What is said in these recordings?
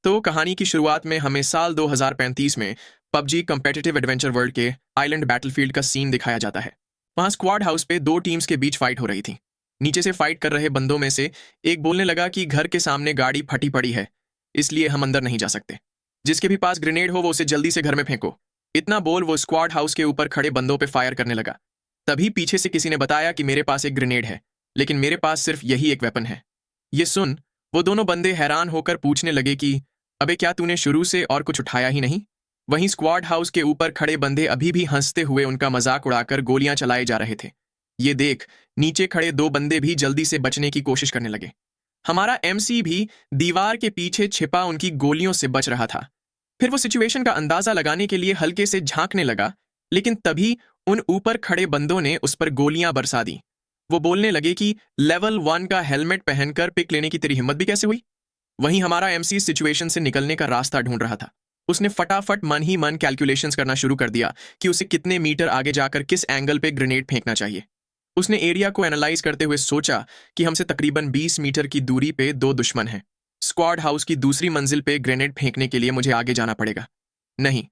तो कहानी की शुरुआत में हमें साल 2035 में पबजी कम्पेटिटिव एडवेंचर वर्ल्ड के आइलैंड बैटलफील्ड का सीन दिखाया जाता है। वहां स्क्वाड हाउस पे दो टीम्स के बीच फाइट हो रही थी। नीचे से फाइट कर रहे बंदों में से एक बोलने लगा कि घर के सामने गाड़ी फटी पड़ी है, इसलिए हम अंदर नहीं जा सकते। जिसके भी पास ग्रेनेड हो वो उसे जल्दी से घर में फेंको। इतना बोल वो स्क्वाड हाउस के ऊपर खड़े बंदों पे फायर करने लगा। तभी पीछे से किसी ने बताया कि मेरे पास एक ग्रेनेड है, लेकिन मेरे पास सिर्फ यही एक वेपन है। ये सुन वो दोनों बंदे हैरान होकर पूछने लगे कि अबे क्या तूने शुरू से और कुछ उठाया ही नहीं? वहीं स्क्वाड हाउस के ऊपर खड़े बंदे अभी भी हंसते हुए उनका मजाक उड़ाकर गोलियां चलाए जा रहे थे। ये देख नीचे खड़े दो बंदे भी जल्दी से बचने की कोशिश करने लगे। हमारा एमसी भी दीवार के पीछे छिपा उनकी गोलियों से बच रहा था। फिर वो सिचुएशन का अंदाजा लगाने के लिए हल्के से झांकने लगा, लेकिन तभी उन ऊपर खड़े बंदों ने उस पर गोलियां बरसा दी। वो बोलने लगे कि लेवल 1 का हेलमेट पहनकर पिक लेने की तेरी हिम्मत भी कैसे हुई? वहीं हमारा एमसी सिचुएशन से निकलने का रास्ता ढूंढ रहा था। उसने फटाफट मन ही मन कैलकुलेशंस करना शुरू कर दिया कि उसे कितने मीटर आगे जाकर किस एंगल पे ग्रेनेड फेंकना चाहिए। उसने एरिया को एनालाइज करते हुए सोचा कि हमसे तकरीबन 20 मीटर की दूरी पे दो दुश्मन हैं। स्क्वाड हाउस की दूसरी मंजिल पे ग्रेनेड फेंकने के लिए मुझे आगे जाना पड़ेगा। नहीं,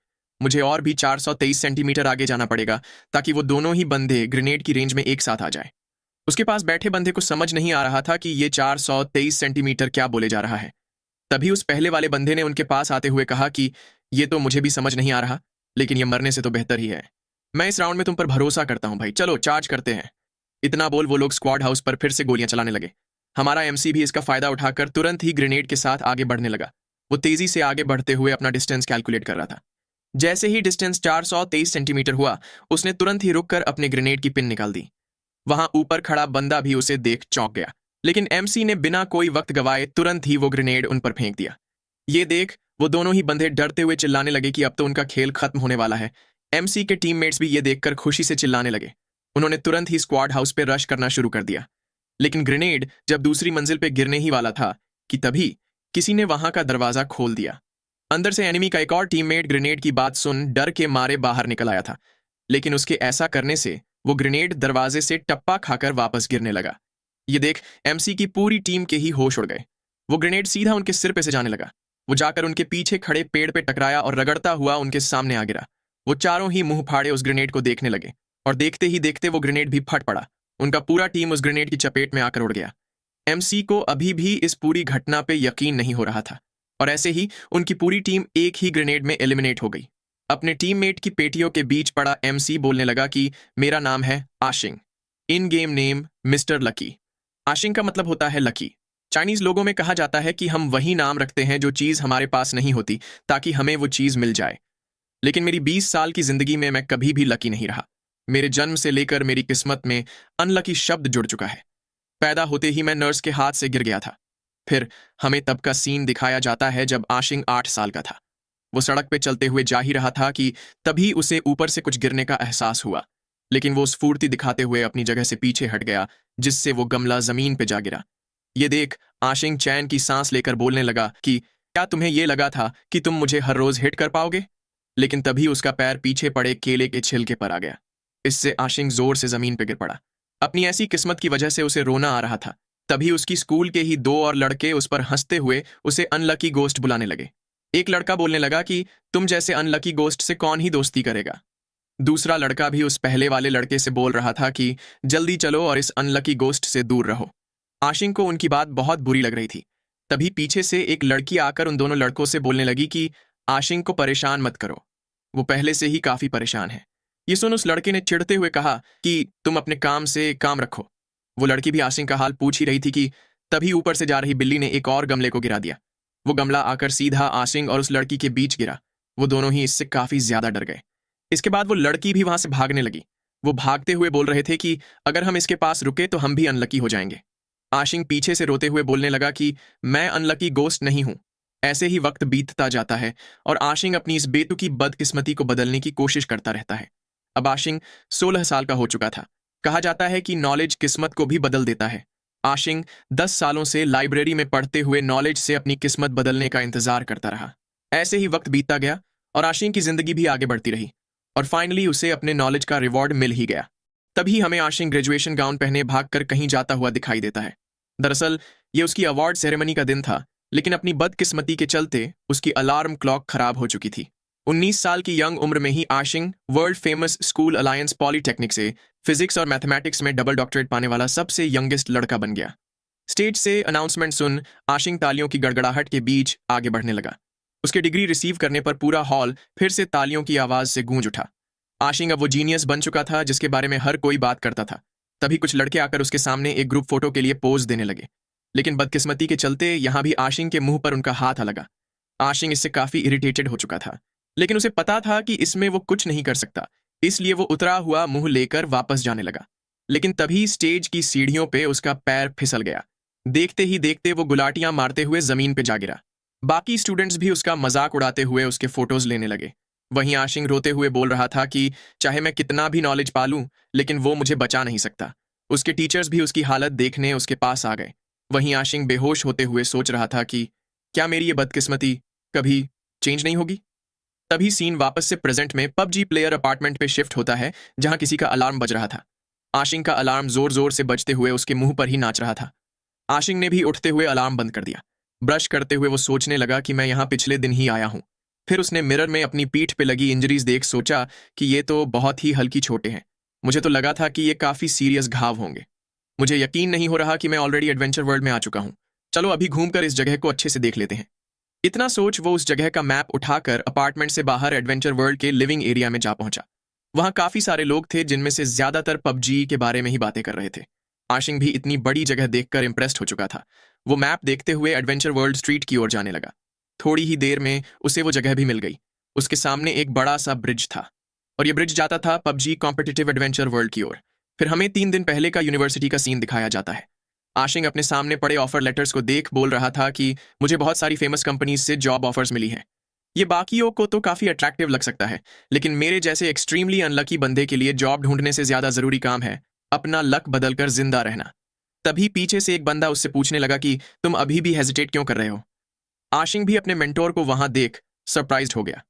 मुझे और भी 423 सेंटीमीटर आगे जाना पड़ेगा ताकि वो दोनों ही बंदे ग्रेनेड की रेंज में एक साथ आ जाए। उसके पास बैठे बंदे को समझ नहीं आ रहा था कि ये 423 सेंटीमीटर क्या बोले जा रहा है। तभी उस पहले वाले बंदे ने उनके पास आते हुए कहा कि ये तो मुझे भी समझ नहीं आ रहा, लेकिन ये मरने से तो बेहतर ही है। मैं इस राउंड में तुम पर भरोसा करता हूं भाई, चलो चार्ज करते हैं। इतना बोल वो लोग स्क्वाड हाउस पर फिर से गोलियां चलाने लगे। हमारा एमसी भी इसका फायदा उठाकर तुरंत ही ग्रेनेड के साथ आगे बढ़ने लगा। वो तेजी से आगे बढ़ते हुए अपना डिस्टेंस कैलकुलेट कर रहा था। जैसे ही डिस्टेंस 423 सेंटीमीटर हुआ, उसने तुरंत ही रुककर अपने ग्रेनेड की पिन निकाल दी। वहां ऊपर खड़ा बंदा भी उसे देख चौंक गया, लेकिन एमसी ने बिना कोई वक्त गवाए तुरंत ही वो ग्रेनेड उन पर फेंक दिया। ये देख वो दोनों ही बंदे डरते हुए चिल्लाने लगे कि अब तो उनका खेल खत्म होने वाला है। एमसी के टीममेट्स भी ये देखकर खुशी से चिल्लाने लगे। उन्होंने तुरंत ही स्क्वाड हाउस पे रश करना शुरू कर दिया। लेकिन ग्रेनेड जब दूसरी मंजिल पे गिरने ही वाला था कि तभी किसी ने वहां का दरवाजा खोल दिया। अंदर से एनिमी का एक और टीममेट ग्रेनेड की बात सुन डर के मारे बाहर निकल आया था, लेकिन उसके ऐसा करने से वो ग्रेनेड दरवाजे से टप्पा खाकर वापस गिरने लगा। ये देख एमसी की पूरी टीम के ही होश उड़ गए। वो ग्रेनेड सीधा उनके सिर पे से जाने लगा। वो जाकर उनके पीछे खड़े पेड़ पे टकराया और रगड़ता हुआ उनके सामने आ गिरा। वो चारों ही मुंह फाड़े उस ग्रेनेड को देखने लगे और देखते ही देखते वो ग्रेनेड भी फट पड़ा। उनका पूरा टीम उस ग्रेनेड की चपेट में आकर उड़ गया। एमसी को अभी भी इस पूरी घटना पे यकीन नहीं हो रहा था और ऐसे ही उनकी पूरी टीम एक ही ग्रेनेड में एलिमिनेट हो गई। अपने टीममेट की पेटियों के बीच पड़ा एमसी बोलने लगा कि मेरा नाम है Ashing, in game name mister lucky. Ashing का मतलब होता है लकी। चाइनीज लोगों में कहा जाता है कि हम वही नाम रखते हैं जो चीज हमारे पास नहीं होती, ताकि हमें वो चीज मिल जाए। लेकिन मेरी 20 साल की जिंदगी में मैं कभी भी लकी नहीं रहा। मेरे जन्म से लेकर मेरी किस्मत में अनलकी शब्द जुड़ चुका है। पैदा होते ही मैं नर्स के हाथ से गिर गया था। फिर हमें तब का सीन दिखाया जाता है जब आशिंग 8 साल का था। वो सड़क पे चलते हुए जा ही रहा था कि तभी उसे ऊपर से कुछ गिरने का एहसास हुआ, लेकिन वो स्फूर्ति दिखाते हुए अपनी जगह से पीछे हट गया, जिससे वो गमला जमीन पे जा गिरा। ये देख आशिंग चैन की सांस लेकर बोलने लगा कि क्या तुम्हें ये लगा था कि तुम मुझे हर रोज हिट कर पाओगे? लेकिन तभी उसका पैर पीछे पड़े केले के छिलके पर आ गया। इससे आशिंग जोर से जमीन पे गिर पड़ा। अपनी ऐसी किस्मत की वजह से उसे रोना आ रहा था। तभी उसकी स्कूल के ही दो और लड़के उस पर हंसते हुए उसे अनलकी गोस्ट बुलाने लगे। एक लड़का बोलने लगा कि तुम जैसे अनलकी गोस्ट से कौन ही दोस्ती करेगा। दूसरा लड़का भी उस पहले वाले लड़के से बोल रहा था कि जल्दी चलो और इस अनलकी गोस्ट से दूर रहो। आशिंग को उनकी बात बहुत बुरी लग रही थी। तभी पीछे से एक लड़की आकर उन दोनों लड़कों से बोलने लगी कि आशिंग को परेशान मत करो, वो पहले से ही काफी परेशान है। ये सुन उस लड़के ने चिढ़ते हुए कहा कि तुम अपने काम से काम रखो। वो लड़की भी आशिंग का हाल पूछ ही रही थी कि तभी ऊपर से जा रही बिल्ली ने एक और गमले को गिरा दिया। वो गमला आकर सीधा आशिंग और उस लड़की के बीच गिरा। वो दोनों ही इससे काफी ज्यादा डर गए। इसके बाद वो लड़की भी वहां से भागने लगी। वो भागते हुए बोल रहे थे कि अगर हम इसके पास रुके तो हम भी अनलकी हो जाएंगे। आशिंग पीछे से रोते हुए बोलने लगा कि मैं अनलकी गोस्ट नहीं हूं। ऐसे ही वक्त बीतता जाता है और आशिंग अपनी इस बेतुकी बदकिस्मती को बदलने की कोशिश करता रहता है। अब आशिंग 16 साल का हो चुका था। कहा जाता है कि नॉलेज किस्मत को भी बदल देता है। आशिंग 10 सालों से लाइब्रेरी में पढ़ते हुए नॉलेज से अपनी किस्मत बदलने का इंतजार करता रहा। ऐसे ही वक्त बीतता गया और आशिंग की जिंदगी भी आगे बढ़ती रही और फाइनली उसे अपने नॉलेज का रिवॉर्ड मिल ही गया। तभी हमें आशिंग ग्रेजुएशन गाउन पहने भागकर कहीं जाता हुआ दिखाई देता है। दरअसल ये उसकी अवार्ड सेरेमनी का दिन था, लेकिन अपनी बदकिस्मती के चलते उसकी अलार्म क्लॉक खराब हो चुकी थी। 19 साल की यंग उम्र में ही Ashing world famous school alliance polytechnic से फिजिक्स और मैथमेटिक्स में डबल डॉक्टरेट पाने वाला सबसे यंगेस्ट लड़का बन गया। स्टेज से अनाउंसमेंट सुन आशिंग तालियों की गड़गड़ाहट के बीच आगे बढ़ने लगा। उसके डिग्री रिसीव करने पर पूरा हॉल फिर से तालियों की आवाज से गूंज उठा। आशिंग अब वो जीनियस बन चुका था जिसके बारे में हर कोई बात करता था। तभी कुछ लड़के आकर उसके सामने एक ग्रुप फोटो के लिए पोज देने लगे, लेकिन बदकिस्मती के चलते यहां भी आशिंग के मुंह पर उनका हाथ आ लगा। आशिंग इससे काफी इरिटेटेड हो चुका था, लेकिन उसे पता था कि इसमें वो कुछ नहीं कर सकता, इसलिए वो उतरा हुआ मुंह लेकर वापस जाने लगा। लेकिन तभी स्टेज की सीढ़ियों पे उसका पैर फिसल गया। देखते ही देखते वो गुलाटियां मारते हुए जमीन पे जा गिरा। बाकी स्टूडेंट्स भी उसका मजाक उड़ाते हुए उसके फोटोज लेने लगे। वहीं आशिंग रोते हुए बोल रहा था कि चाहे मैं कितना भी नॉलेज पालूं, लेकिन वो मुझे बचा नहीं सकता। उसके टीचर्स भी उसकी हालत देखने उसके पास आ गए। वहीं आशिंग बेहोश होते हुए सोच रहा था कि क्या मेरी ये बदकिस्मती कभी चेंज नहीं होगी। तभी सीन वापस से प्रेजेंट में पबजी प्लेयर अपार्टमेंट पे शिफ्ट होता है, जहां किसी का अलार्म बज रहा था। आशिंग का अलार्म जोर जोर से बजते हुए उसके मुंह पर ही नाच रहा था। आशिंग ने भी उठते हुए अलार्म बंद कर दिया। ब्रश करते हुए वो सोचने लगा कि मैं यहाँ पिछले दिन ही आया हूँ। फिर उसने मिरर में अपनी पीठ पे लगी इंजरीज देख सोचा कि ये तो बहुत ही हल्की चोटें हैं। मुझे तो लगा था कि ये काफी सीरियस घाव होंगे। मुझे यकीन नहीं हो रहा कि मैं ऑलरेडी एडवेंचर वर्ल्ड में आ चुका हूँ। चलो अभी घूमकर इस जगह को अच्छे से देख लेते हैं। इतना सोच वो उस जगह का मैप उठाकर अपार्टमेंट से बाहर एडवेंचर वर्ल्ड के लिविंग एरिया में जा पहुंचा। वहां काफी सारे लोग थे, जिनमें से ज्यादातर पबजी के बारे में ही बातें कर रहे थे। आशिंग भी इतनी बड़ी जगह देखकर इंप्रेस्ड हो चुका था। वो मैप देखते हुए एडवेंचर वर्ल्ड स्ट्रीट की ओर जाने लगा। थोड़ी ही देर में उसे वो जगह भी मिल गई। उसके सामने एक बड़ा सा ब्रिज था और ये ब्रिज जाता था पबजी कॉम्पिटिटिव एडवेंचर वर्ल्ड की ओर। फिर हमें 3 दिन पहले का यूनिवर्सिटी का सीन दिखाया जाता है। आशिंग अपने सामने पड़े ऑफर लेटर्स को देख बोल रहा था कि मुझे बहुत सारी फेमस कंपनीज से जॉब ऑफर्स मिली हैं। ये बाकियों को तो काफी अट्रैक्टिव लग सकता है, लेकिन मेरे जैसे एक्सट्रीमली अनलकी बंदे के लिए जॉब ढूंढने से ज्यादा जरूरी काम है अपना लक बदलकर जिंदा रहना। तभी पीछे से एक बंदा उससे पूछने लगा कि तुम अभी भी हेजिटेट क्यों कर रहे हो। आशिंग भी अपने मेंटोर को वहां देख सरप्राइज्ड हो गया।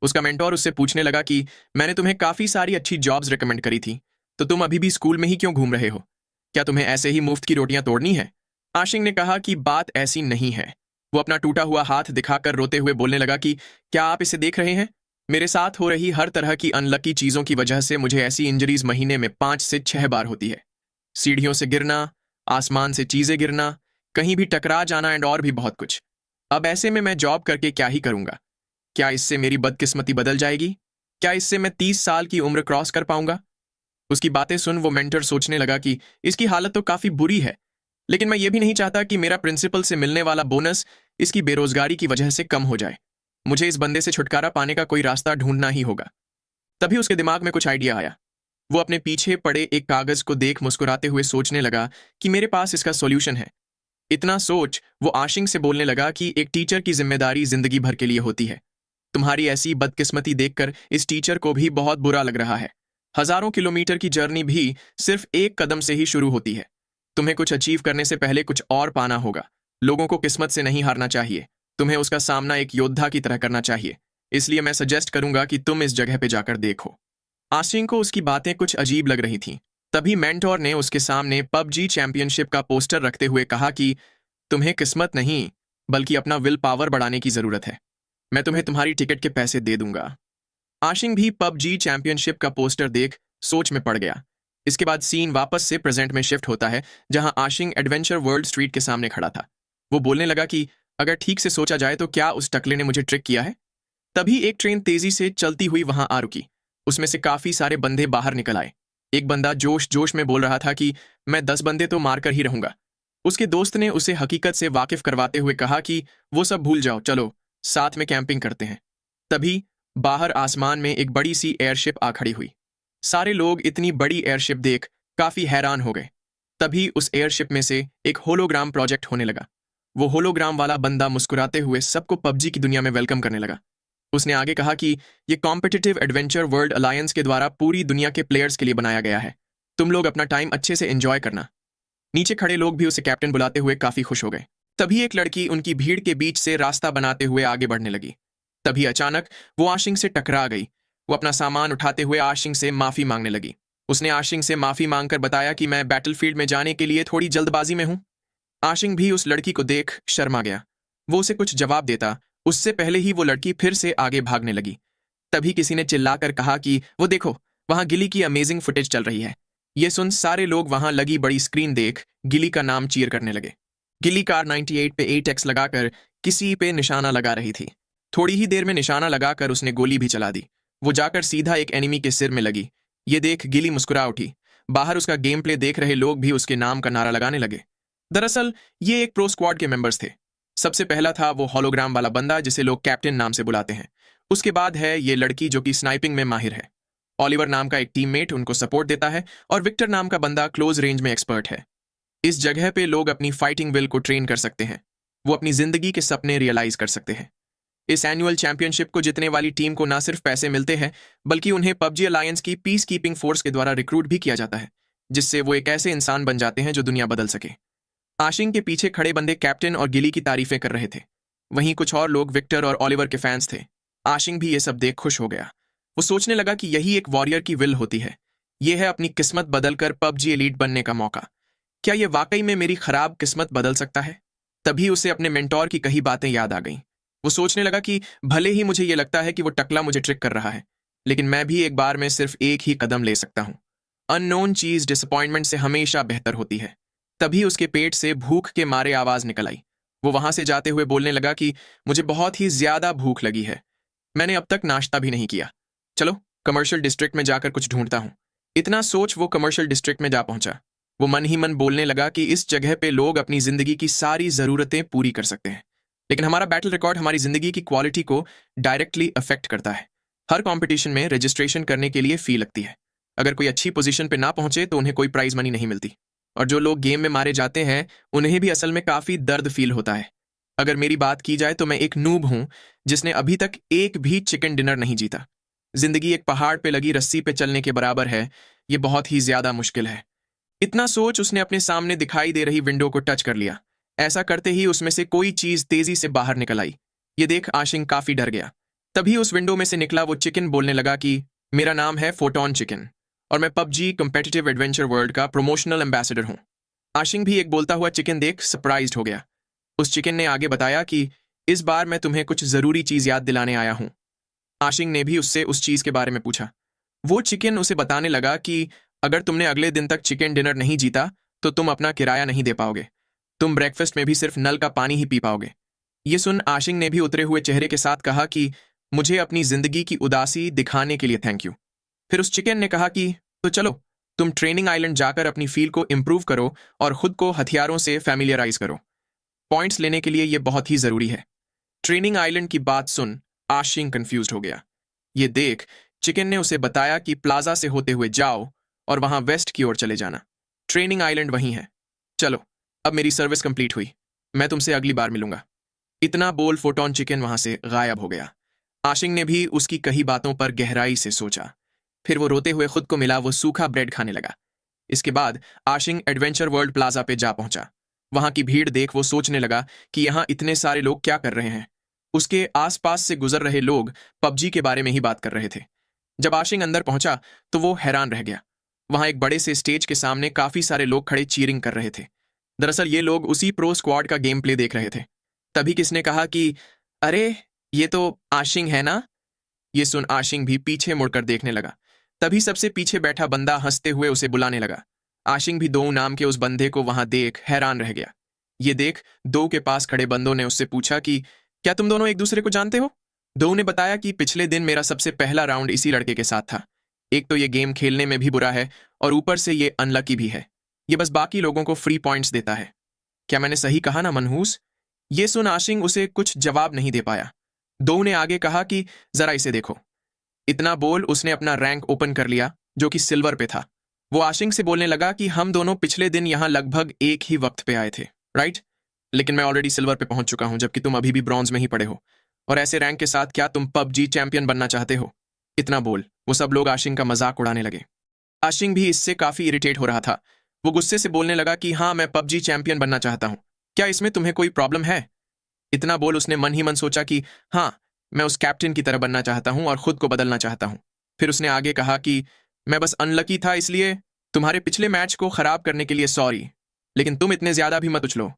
उसका मेंटोर उससे पूछने लगा कि मैंने तुम्हें काफी सारी अच्छी जॉब्स रिकमेंड करी थी, तो तुम अभी भी स्कूल में ही क्यों घूम रहे हो? क्या तुम्हें ऐसे ही मुफ्त की रोटियां तोड़नी है? आशिंग ने कहा कि बात ऐसी नहीं है। वो अपना टूटा हुआ हाथ दिखाकर रोते हुए बोलने लगा कि क्या आप इसे देख रहे हैं? मेरे साथ हो रही हर तरह की अनलकी चीजों की वजह से मुझे ऐसी इंजरीज महीने में 5 से 6 बार होती है। सीढ़ियों से गिरना, आसमान से चीजें गिरना, कहीं भी टकरा जाना एंड और भी बहुत कुछ। अब ऐसे में मैं जॉब करके क्या ही करूंगा? क्या इससे मेरी बदकिस्मती बदल जाएगी? क्या इससे मैं 30 साल की उम्र क्रॉस कर पाऊंगा? उसकी बातें सुन वो मेंटर सोचने लगा कि इसकी हालत तो काफी बुरी है, लेकिन मैं ये भी नहीं चाहता कि मेरा प्रिंसिपल से मिलने वाला बोनस इसकी बेरोजगारी की वजह से कम हो जाए। मुझे इस बंदे से छुटकारा पाने का कोई रास्ता ढूंढना ही होगा। तभी उसके दिमाग में कुछ आइडिया आया। वो अपने पीछे पड़े एक कागज को देख मुस्कुराते हुए सोचने लगा कि मेरे पास इसका सॉल्यूशन है। इतना सोच वो आशिंग से बोलने लगा कि एक टीचर की जिम्मेदारी जिंदगी भर के लिए होती है। तुम्हारी ऐसी बदकिस्मती देखकर इस टीचर को भी बहुत बुरा लग रहा है। हजारों किलोमीटर की जर्नी भी सिर्फ एक कदम से ही शुरू होती है। तुम्हें कुछ अचीव करने से पहले कुछ और पाना होगा। लोगों को किस्मत से नहीं हारना चाहिए, तुम्हें उसका सामना एक योद्धा की तरह करना चाहिए। इसलिए मैं सजेस्ट करूंगा कि तुम इस जगह पे जाकर देखो। आशिंग को उसकी बातें कुछ अजीब लग रही थीं। तभी मेंटोर ने उसके सामने पबजी चैंपियनशिप का पोस्टर रखते हुए कहा कि तुम्हें किस्मत नहीं बल्कि अपना विल पावर बढ़ाने की जरूरत है। मैं तुम्हें तुम्हारी टिकट के पैसे दे दूंगा। आशिंग भी पबजी चैंपियनशिप का पोस्टर देख सोच में पड़ गया। इसके बाद सीन वापस से प्रेजेंट में शिफ्ट होता है, जहां आशिंग एडवेंचर वर्ल्ड स्ट्रीट के सामने खड़ा था। वो बोलने लगा कि अगर ठीक से सोचा जाए तो क्या उस टकले ने मुझे ट्रिक किया है? तभी एक ट्रेन तेजी से चलती हुई वहां आ रुकी। उसमें से काफी सारे बंदे बाहर निकल आए। एक बंदा जोश जोश में बोल रहा था कि मैं 10 बंदे तो मारकर ही रहूंगा। उसके दोस्त ने उसे हकीकत से वाकिफ करवाते हुए कहा कि वो सब भूल जाओ, चलो साथ में कैंपिंग करते हैं। तभी बाहर आसमान में एक बड़ी सी एयरशिप आ खड़ी हुई। सारे लोग इतनी बड़ी एयरशिप देख काफी हैरान हो गए। तभी उस एयरशिप में से एक होलोग्राम प्रोजेक्ट होने लगा। वो होलोग्राम वाला बंदा मुस्कुराते हुए सबको पबजी की दुनिया में वेलकम करने लगा। उसने आगे कहा कि ये कॉम्पिटिटिव एडवेंचर वर्ल्ड अलायंस के द्वारा पूरी दुनिया के प्लेयर्स के लिए बनाया गया है। तुम लोग अपना टाइम अच्छे से एंजॉय करना। नीचे खड़े लोग भी उसे कैप्टन बुलाते हुए काफी खुश हो गए। तभी एक लड़की उनकी भीड़ के बीच से रास्ता बनाते हुए आगे बढ़ने लगी। तभी अचानक वो आशिंग से टकरा गई। वो अपना सामान उठाते हुए आशिंग से माफी मांगने लगी। उसने आशिंग से माफी मांगकर बताया कि मैं बैटलफील्ड में जाने के लिए थोड़ी जल्दबाजी में हूं। आशिंग भी उस लड़की को देख शर्मा गया। वो उसे कुछ जवाब देता उससे पहले ही वो लड़की फिर से आगे भागने लगी। तभी किसी ने चिल्लाकर कहा कि वो देखो, वहां गिली की अमेजिंग फुटेज चल रही है। ये सुन सारे लोग वहां लगी बड़ी स्क्रीन देख गिली का नाम चीर करने लगे। गिली कार 98 पे 8x लगाकर किसी पे निशाना लगा रही थी। थोड़ी ही देर में निशाना लगाकर उसने गोली भी चला दी। वो जाकर सीधा एक एनिमी के सिर में लगी। ये देख गिली मुस्कुरा उठी। बाहर उसका गेम प्ले देख रहे लोग भी उसके नाम का नारा लगाने लगे। दरअसल ये एक प्रो स्क्वाड के मेंबर्स थे। सबसे पहला था वो होलोग्राम वाला बंदा जिसे लोग कैप्टन नाम से बुलाते हैं। उसके बाद है ये लड़की जो कि स्नाइपिंग में माहिर है। ऑलिवर नाम का एक टीममेट उनको सपोर्ट देता है और विक्टर नाम का बंदा क्लोज रेंज में एक्सपर्ट है। इस जगह पे लोग अपनी फाइटिंग विल को ट्रेन कर सकते हैं। वो अपनी जिंदगी के सपने रियलाइज कर सकते हैं। इस एनुअल चैंपियनशिप को जीतने वाली टीम को ना सिर्फ पैसे मिलते हैं बल्कि उन्हें पबजी अलायंस की पीस कीपिंग फोर्स के द्वारा रिक्रूट भी किया जाता है, जिससे वो एक ऐसे इंसान बन जाते हैं जो दुनिया बदल सके। आशिंग के पीछे खड़े बंदे कैप्टन और गिली की तारीफें कर रहे थे। वहीं कुछ और लोग विक्टर और ऑलिवर के फैंस थे। आशिंग भी ये सब देख खुश हो गया। वो सोचने लगा कि यही एक वॉरियर की विल होती है। यह है अपनी किस्मत बदलकर पबजी एलीट बनने का मौका। क्या ये वाकई में मेरी खराब किस्मत बदल सकता है? तभी उसे अपने मेंटोर की कही बातें याद आ गईं। वो सोचने लगा कि भले ही मुझे ये लगता है कि वो टकला मुझे ट्रिक कर रहा है, लेकिन मैं भी एक बार में सिर्फ एक ही कदम ले सकता हूं। अननोन चीज डिसअपॉइंटमेंट से हमेशा बेहतर होती है। तभी उसके पेट से भूख के मारे आवाज निकल आई। वो वहां से जाते हुए बोलने लगा कि मुझे बहुत ही ज्यादा भूख लगी है। मैंने अब तक नाश्ता भी नहीं किया। चलो कमर्शियल डिस्ट्रिक्ट में जाकर कुछ ढूंढता हूं। इतना सोच वो कमर्शियल डिस्ट्रिक्ट में जा पहुंचा। वो मन ही मन बोलने लगा कि इस जगह पे लोग अपनी जिंदगी की सारी जरूरतें पूरी कर सकते हैं, लेकिन हमारा बैटल रिकॉर्ड हमारी जिंदगी की क्वालिटी को डायरेक्टली अफेक्ट करता है। हर कंपटीशन में रजिस्ट्रेशन करने के लिए फी लगती है। अगर कोई अच्छी पोजीशन पे ना पहुंचे तो उन्हें कोई प्राइज मनी नहीं मिलती। और जो लोग गेम में मारे जाते हैं उन्हें भी असल में काफी दर्द फील होता है। अगर मेरी बात की जाए तो मैं एक नूब हूं जिसने अभी तक एक भी चिकन डिनर नहीं जीता। जिंदगी एक पहाड़ पे लगी रस्सी पे चलने के बराबर है। ये बहुत ही ज्यादा मुश्किल है। इतना सोच उसने अपने सामने दिखाई दे रही विंडो को टच कर लिया। ऐसा करते ही उसमें से कोई चीज तेजी से बाहर निकल आई। ये देख आशिंग काफी डर गया। तभी उस विंडो में से निकला वो चिकन बोलने लगा कि मेरा नाम है फोटोन चिकन और मैं पबजी कम्पिटिटिव एडवेंचर वर्ल्ड का प्रमोशनल एम्बेसडर हूं। आशिंग भी एक बोलता हुआ चिकन देख सरप्राइज्ड हो गया। उस चिकन ने आगे बताया कि इस बार मैं तुम्हें कुछ जरूरी चीज याद दिलाने आया हूं। आशिंग ने भी उससे उस चीज के बारे में पूछा। वो चिकन उसे बताने लगा कि अगर तुमने अगले दिन तक चिकन डिनर नहीं जीता तो तुम अपना किराया नहीं दे पाओगे। तुम ब्रेकफास्ट में भी सिर्फ नल का पानी ही पी पाओगे। ये सुन आशिंग ने भी उतरे हुए चेहरे के साथ कहा कि मुझे अपनी जिंदगी की उदासी दिखाने के लिए थैंक यू। फिर उस चिकन ने कहा कि तो चलो तुम ट्रेनिंग आइलैंड जाकर अपनी फील्ड को इंप्रूव करो और खुद को हथियारों से फैमिलियराइज करो। पॉइंट्स लेने के लिए यह बहुत ही जरूरी है। ट्रेनिंग आइलैंड की बात सुन आशिंग कंफ्यूज हो गया। ये देख चिकन ने उसे बताया कि प्लाजा से होते हुए जाओ और वहां वेस्ट की ओर चले जाना। ट्रेनिंग आइलैंड वहीं है। चलो अब मेरी सर्विस कंप्लीट हुई। मैं तुमसे अगली बार मिलूंगा। इतना बोल फोटोन चिकन वहां से गायब हो गया। आशिंग ने भी उसकी कही बातों पर गहराई से सोचा। फिर वो रोते हुए खुद को मिला वो सूखा ब्रेड खाने लगा। इसके बाद आशिंग एडवेंचर वर्ल्ड प्लाजा पे जा पहुंचा। वहां की भीड़ देख वो सोचने लगा कि यहां इतने सारे लोग क्या कर रहे हैं। उसके आसपास से गुजर रहे लोग पबजी के बारे में ही बात कर रहे थे। जब आशिंग अंदर पहुंचा तो वो हैरान रह गया। वहां एक बड़े से स्टेज के सामने काफी सारे लोग खड़े चीयरिंग कर रहे थे। दरअसल ये लोग उसी प्रो स्क्वाड का गेम प्ले देख रहे थे। तभी किसने कहा कि अरे ये तो आशिंग है ना। ये सुन आशिंग भी पीछे मुड़कर देखने लगा। तभी सबसे पीछे बैठा बंदा हंसते हुए उसे बुलाने लगा। आशिंग भी दो नाम के उस बंदे को वहां देख हैरान रह गया। ये देख दो के पास खड़े बंदों ने उससे पूछा कि क्या तुम दोनों एक दूसरे को जानते हो? दो ने बताया कि पिछले दिन मेरा सबसे पहला राउंड इसी लड़के के साथ था। एक तो ये गेम खेलने में भी बुरा है और ऊपर से ये अनलकी भी है। ये बस बाकी लोगों को फ्री पॉइंट्स देता है। क्या मैंने सही कहा ना मनहूस? ये सुन आशिंग उसे कुछ जवाब नहीं दे पाया। दो ने आगे कहा कि जरा इसे देखो। इतना बोल उसने अपना रैंक ओपन कर लिया जो कि सिल्वर पे था। वो आशिंग से बोलने लगा कि हम दोनों पिछले दिन यहां लगभग एक ही वक्त पे आए थे, राइट? लेकिन मैं ऑलरेडी सिल्वर पे पहुंच चुका हूं जबकि तुम अभी भी ब्रॉन्ज में ही पड़े हो। और ऐसे रैंक के साथ क्या तुम पबजी चैंपियन बनना चाहते हो? इतना बोल वो सब लोग आशिंग का मजाक उड़ाने लगे। आशिंग भी इससे काफी इरिटेट हो रहा था। वो गुस्से से बोलने लगा कि हाँ मैं पबजी चैंपियन बनना चाहता हूं। क्या इसमें तुम्हें कोई प्रॉब्लम है? इतना बोल उसने मन ही मन सोचा कि हाँ मैं उस कैप्टन की तरह बनना चाहता हूं और खुद को बदलना चाहता हूं। फिर उसने आगे कहा कि मैं बस अनलकी था, इसलिए तुम्हारे पिछले मैच को खराब करने के लिए सॉरी, लेकिन तुम इतने ज्यादा भी मत उछलो।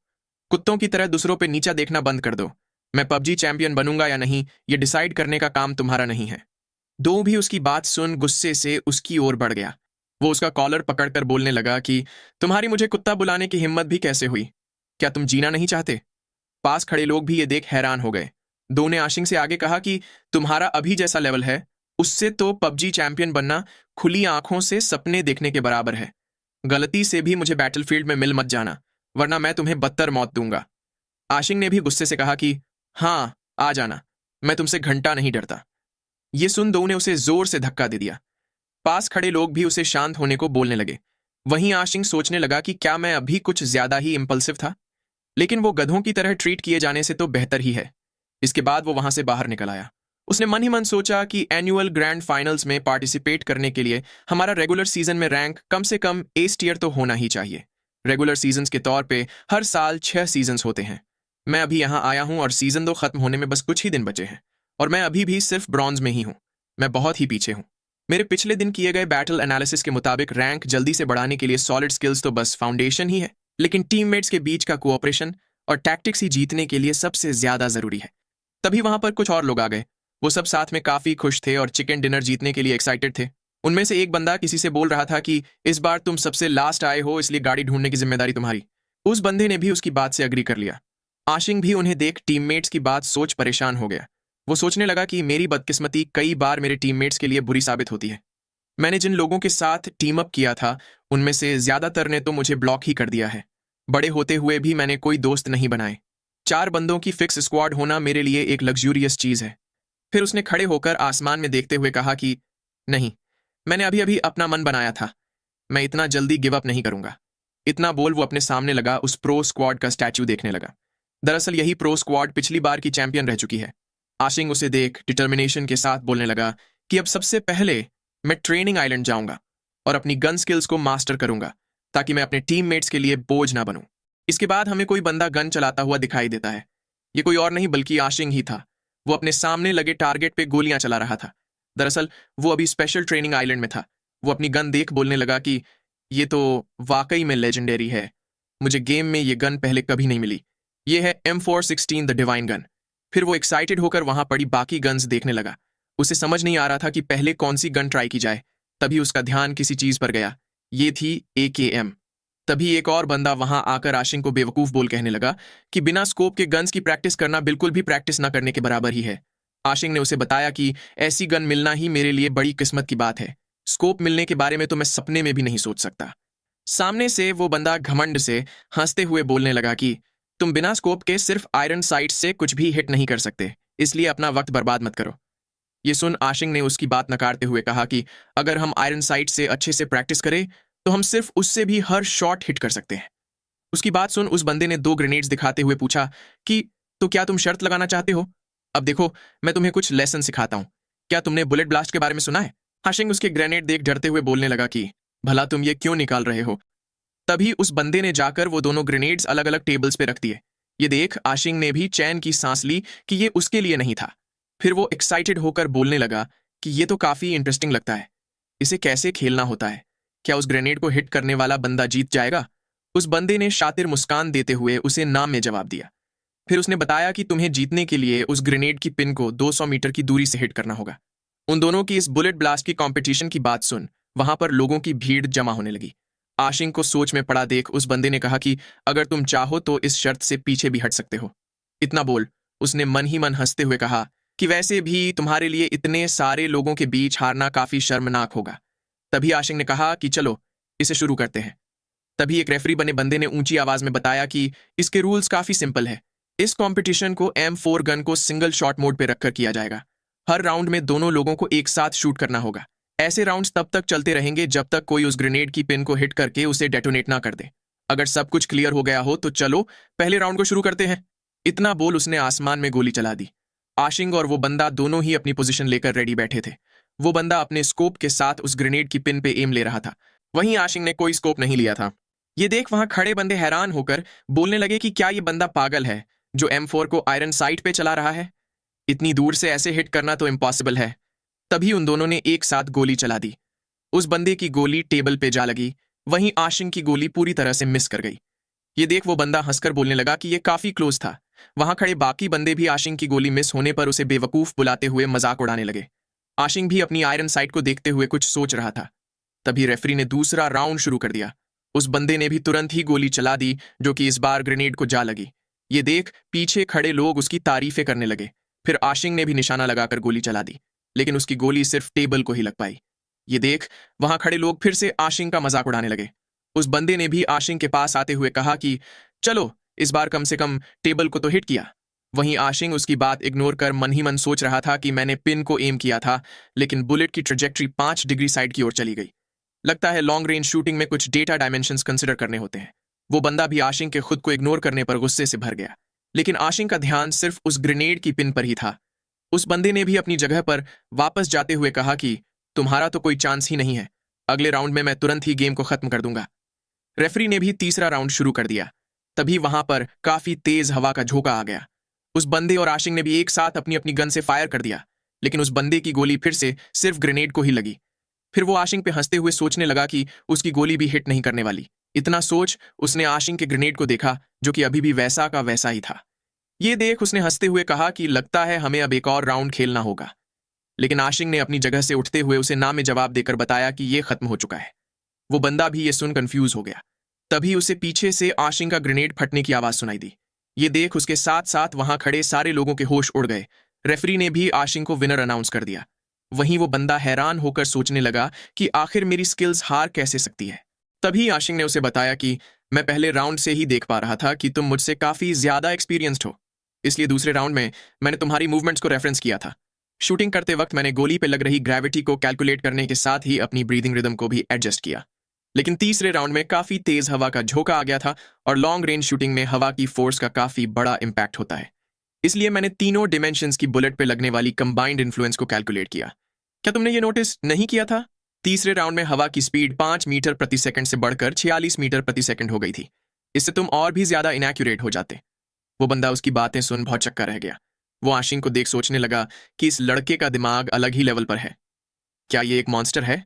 कुत्तों की तरह दूसरों पे नीचा देखना बंद कर दो। मैं पबजी चैंपियन बनूंगा या नहीं, ये डिसाइड करने का काम तुम्हारा नहीं है। दो भी उसकी बात सुन गुस्से से उसकी ओर बढ़ गया। वो उसका कॉलर पकड़कर बोलने लगा कि तुम्हारी मुझे कुत्ता बुलाने की हिम्मत भी कैसे हुई? क्या तुम जीना नहीं चाहते? पास खड़े लोग भी ये देख हैरान हो गए। दो ने आशिंग से आगे कहा कि तुम्हारा अभी जैसा लेवल है, उससे तो पबजी चैंपियन बनना खुली आंखों से सपने देखने के बराबर है। गलती से भी मुझे बैटलफील्ड में मिल मत जाना, वरना मैं तुम्हें बदतर मौत दूंगा। आशिंग ने भी गुस्से से कहा कि हाँ, आ जाना, मैं तुमसे घंटा नहीं डरता। ये सुन दो ने उसे जोर से धक्का दे दिया। पास खड़े लोग भी उसे शांत होने को बोलने लगे। वहीं आशिंग सोचने लगा कि क्या मैं अभी कुछ ज्यादा ही इंपल्सिव था? लेकिन वो गधों की तरह ट्रीट किए जाने से तो बेहतर ही है। इसके बाद वो वहां से बाहर निकल आया। उसने मन ही मन सोचा कि एनुअल ग्रैंड फाइनल्स में पार्टिसिपेट करने के लिए हमारा रेगुलर सीजन में रैंक कम से कम एस टियर तो होना ही चाहिए। रेगुलर सीजन्स के तौर पे हर साल 6 सीजन्स होते हैं। मैं अभी यहाँ आया हूँ और सीजन 2 खत्म होने में बस कुछ ही दिन बचे हैं, और मैं अभी भी सिर्फ ब्रॉन्ज में ही हूँ। मैं बहुत ही पीछे हूँ। मेरे पिछले दिन किए गए बैटल एनालिसिस के मुताबिक रैंक जल्दी से बढ़ाने के लिए सॉलिड स्किल्स तो बस फाउंडेशन ही है, लेकिन टीममेट्स के बीच का कोऑपरेशन और टैक्टिक्स ही जीतने के लिए सबसे ज्यादा जरूरी है। तभी वहां पर कुछ और लोग आ गए। वो सब साथ में काफी खुश थे और चिकन डिनर जीतने के लिए एक्साइटेड थे। उनमें से एक बंदा किसी से बोल रहा था कि इस बार तुम सबसे लास्ट आए हो, इसलिए गाड़ी ढूंढने की जिम्मेदारी तुम्हारी। उस बंदे ने भी उसकी बात से अग्री कर लिया। आशिंग भी उन्हें देख टीममेट्स की बात सोच परेशान हो गया। वो सोचने लगा कि मेरी बदकिस्मती कई बार मेरे टीममेट्स के लिए बुरी साबित होती है। मैंने जिन लोगों के साथ टीम अप किया था, उनमें से ज्यादातर ने तो मुझे ब्लॉक ही कर दिया है। बड़े होते हुए भी मैंने कोई दोस्त नहीं बनाए। 4 बंदों की फिक्स स्क्वाड होना मेरे लिए एक लग्जूरियस चीज है। फिर उसने खड़े होकर आसमान में देखते हुए कहा कि नहीं, मैंने अभी अभी अपना मन बनाया था, मैं इतना जल्दी गिव अप नहीं करूंगा। इतना बोल वो अपने सामने लगा उस प्रो स्क्वाड का स्टैच्यू देखने लगा। दरअसल यही प्रो स्क्वाड पिछली बार की चैंपियन रह चुकी है। आशिंग उसे देख डिटर्मिनेशन के साथ बोलने लगा कि अब सबसे पहले मैं ट्रेनिंग आइलैंड जाऊंगा और अपनी गन स्किल्स को मास्टर करूंगा, ताकि मैं अपने टीममेट्स के लिए बोझ ना बनूं। इसके बाद हमें कोई बंदा गन चलाता हुआ दिखाई देता है। ये कोई और नहीं बल्कि आशिंग ही था। वो अपने सामने लगे टारगेट पे गोलियां चला रहा था। दरअसल वो अभी स्पेशल ट्रेनिंग आइलैंड में था। वो अपनी गन देख बोलने लगा कि ये तो वाकई में लेजेंडरी है। मुझे गेम में ये गन पहले कभी नहीं मिली। ये है M416 द डिवाइन गन। फिर वो एक्साइटेड होकर वहां पड़ी बाकी गन्स देखने लगा। उसे समझ नहीं आ रहा था कि पहले कौन सी गन ट्राई की जाए। तभी उसका ध्यान किसी चीज पर गया। ये थी AKM। तभी एक और बंदा वहां आकर आशिंग को बेवकूफ बोल कहने लगा कि बिना स्कोप के गन्स की प्रैक्टिस करना बिल्कुल भी प्रैक्टिस ना करने के बराबर ही है। आशिंग ने उसे बताया कि ऐसी गन मिलना ही मेरे लिए बड़ी किस्मत की बात है। स्कोप मिलने के बारे में तो मैं सपने में भी नहीं सोच सकता। सामने से वो बंदा घमंड से हंसते हुए बोलने लगा कि तुम बिना स्कोप के सिर्फ आयरन साइट से कुछ भी हिट नहीं कर सकते, इसलिए अपना वक्त बर्बाद मत करो। ये सुन आशिंग ने उसकी बात नकारते हुए कहा कि अगर हम आयरन साइट से अच्छे से प्रैक्टिस करें तो हम सिर्फ उससे भी हर शॉट हिट कर सकते हैं। उसकी बात सुन उस बंदे ने 2 ग्रेनेड्स दिखाते हुए पूछा कि तो क्या तुम शर्त लगाना चाहते हो? अब देखो, मैं तुम्हें कुछ लेसन सिखाता हूं। क्या तुमने बुलेट ब्लास्ट के बारे में सुना है? आशिंग उसके ग्रेनेड देख डरते हुए बोलने लगा कि भला तुम ये क्यों निकाल रहे हो? तभी उस बंदे ने जाकर वो दोनों ग्रेनेड्स अलग अलग टेबल्स पे रख दिए। ये देख आशिंग ने भी चैन की सांस ली कि ये उसके लिए नहीं था। फिर वो एक्साइटेड होकर बोलने लगा कि ये तो काफी इंटरेस्टिंग लगता है। इसे कैसे खेलना होता है? क्या उस ग्रेनेड को हिट करने वाला बंदा जीत जाएगा? उस बंदे ने शातिर मुस्कान देते हुए उसे नाम में जवाब दिया। फिर उसने बताया कि तुम्हें जीतने के लिए उस ग्रेनेड की पिन को 200 मीटर की दूरी से हिट करना होगा। उन दोनों की इस बुलेट ब्लास्ट की कंपटीशन की बात सुन वहां पर लोगों की भीड़ जमा होने लगी। आशिंग को सोच में पड़ा देख उस बंदे ने कहा कि अगर तुम चाहो तो इस शर्त से पीछे भी हट सकते हो। इतना बोल उसने मन ही मन हंसते हुए कहा कि वैसे भी तुम्हारे लिए इतने सारे लोगों के बीच हारना काफी शर्मनाक होगा। तभी आशिंग ने कहा कि चलो इसे शुरू करते हैं। तभी एक रेफरी बने बंदे ने ऊंची आवाज में बताया कि इसके रूल्स काफी सिंपल है। इस कंपटीशन को M4 गन को सिंगल शॉट मोड पे रखकर किया जाएगा। हर राउंड में दोनों लोगों को एक साथ शूट करना होगा। ऐसे राउंड्स तब तक चलते रहेंगे जब तक कोई उस ग्रेनेड की पिन को हिट करके उसे डेटोनेट ना कर दे। अगर सब कुछ क्लियर हो गया हो तो चलो पहले राउंड को शुरू करते हैं। इतना बोल उसने आसमान में गोली चला दी। आशिंग और वो बंदा दोनों ही अपनी पोजीशन लेकर रेडी बैठे थे। वो बंदा अपने स्कोप के साथ उस ग्रेनेड की पिन पे एम ले रहा था। वहीं आशिंग ने कोई स्कोप नहीं लिया था। ये देख वहां खड़े बंदे हैरान होकर बोलने लगे कि क्या ये बंदा पागल है जो M4 को आयरन साइट पे चला रहा है? इतनी दूर से ऐसे हिट करना तो इम्पॉसिबल है। तभी उन दोनों ने एक साथ गोली चला दी। उस बंदे की गोली टेबल पे जा लगी, वहीं आशिंग की गोली पूरी तरह से मिस कर गई। ये देख वो बंदा हंसकर बोलने लगा कि ये काफी क्लोज था। वहां खड़े बाकी बंदे भी आशिंग की गोली मिस होने पर उसे बेवकूफ बुलाते हुए मजाक उड़ाने लगे। आशिंग भी अपनी आयरन साइट को देखते हुए कुछ सोच रहा था। तभी रेफरी ने दूसरा राउंड शुरू कर दिया। उस बंदे ने भी तुरंत ही गोली चला दी, जो कि इस बार ग्रेनेड को जा लगी। ये देख पीछे खड़े लोग उसकी तारीफें करने लगे। फिर आशिंग ने भी निशाना लगाकर गोली चला दी, लेकिन उसकी गोली सिर्फ टेबल को ही लग पाई। ये देख वहां खड़े लोग फिर से आशिंग का मजाक उड़ाने लगे। उस बंदे ने भी आशिंग के पास आते हुए कहा कि चलो इस बार कम से कम टेबल को तो हिट किया। वहीं आशिंग उसकी बात इग्नोर कर मन ही मन सोच रहा था कि मैंने पिन को एम किया था, लेकिन बुलेट की ट्रेजेक्ट्री 5 डिग्री साइड की ओर चली गई। लगता है लॉन्ग रेंज शूटिंग में कुछ डेटा डायमेंशंस कंसिडर करने होते हैं। वो बंदा भी आशिंग के खुद को इग्नोर करने पर गुस्से से भर गया, लेकिन आशिंग का ध्यान सिर्फ उस ग्रेनेड की पिन पर ही था। उस बंदे ने भी अपनी जगह पर वापस जाते हुए कहा कि तुम्हारा तो कोई चांस ही नहीं है, अगले राउंड में मैं तुरंत ही गेम को खत्म कर दूंगा। रेफरी ने भी तीसरा राउंड शुरू कर दिया। तभी वहां पर काफी तेज हवा का झोंका आ गया। उस बंदे और आशिंग ने भी एक साथ अपनी अपनी गन से फायर कर दिया, लेकिन उस बंदे की गोली फिर से सिर्फ ग्रेनेड को ही लगी। फिर वो आशिंग पे हंसते हुए सोचने लगा कि उसकी गोली भी हिट नहीं करने वाली। इतना सोच उसने आशिंग के ग्रेनेड को देखा, जो कि अभी भी वैसा का वैसा ही था। ये देख उसने हंसते हुए कहा कि लगता है हमें अब एक और राउंड खेलना होगा। लेकिन आशिंग ने अपनी जगह से उठते हुए उसे ना में जवाब देकर बताया कि ये खत्म हो चुका है। वो बंदा भी ये सुन कंफ्यूज हो गया। तभी उसे पीछे से आशिंग का ग्रेनेड फटने की आवाज सुनाई दी। ये देख उसके साथ साथ वहां खड़े सारे लोगों के होश उड़ गए। रेफरी ने भी आशिंग को विनर अनाउंस कर दिया। वहीं वो बंदा हैरान होकर सोचने लगा कि आखिर मेरी स्किल्स हार कैसे सकती है। तभी आशिंग ने उसे बताया कि मैं पहले राउंड से ही देख पा रहा था कि तुम मुझसे काफी ज्यादा एक्सपीरियंस्ड हो, इसलिए दूसरे राउंड में मैंने तुम्हारी मूवमेंट्स को रेफरेंस किया था। शूटिंग करते वक्त मैंने गोली पे लग रही ग्रेविटी को कैलकुलेट करने के साथ ही अपनी ब्रीदिंग रिदम को भी एडजस्ट किया। लेकिन तीसरे राउंड में काफी तेज हवा का झोंका आ गया था, और लॉन्ग रेंज शूटिंग में हवा की फोर्स का काफी बड़ा इंपैक्ट होता है। इसलिए मैंने तीनों डिमेंशंस की बुलेट पे लगने वाली कंबाइंड इन्फ्लुएंस को कैलकुलेट किया। क्या तुमने ये नोटिस नहीं किया था? तीसरे राउंड में हवा की स्पीड 5 मीटर प्रति सेकंड से बढ़कर 46 मीटर प्रति सेकंड हो गई थी। इससे तुम और भी ज्यादा इनएक्यूरेट हो जाते। वो बंदा उसकी बातें सुन बहुत चक्का रह गया। वो आशिंग को देख सोचने लगा कि इस लड़के का दिमाग अलग ही लेवल पर है। क्या ये एक मॉन्स्टर है?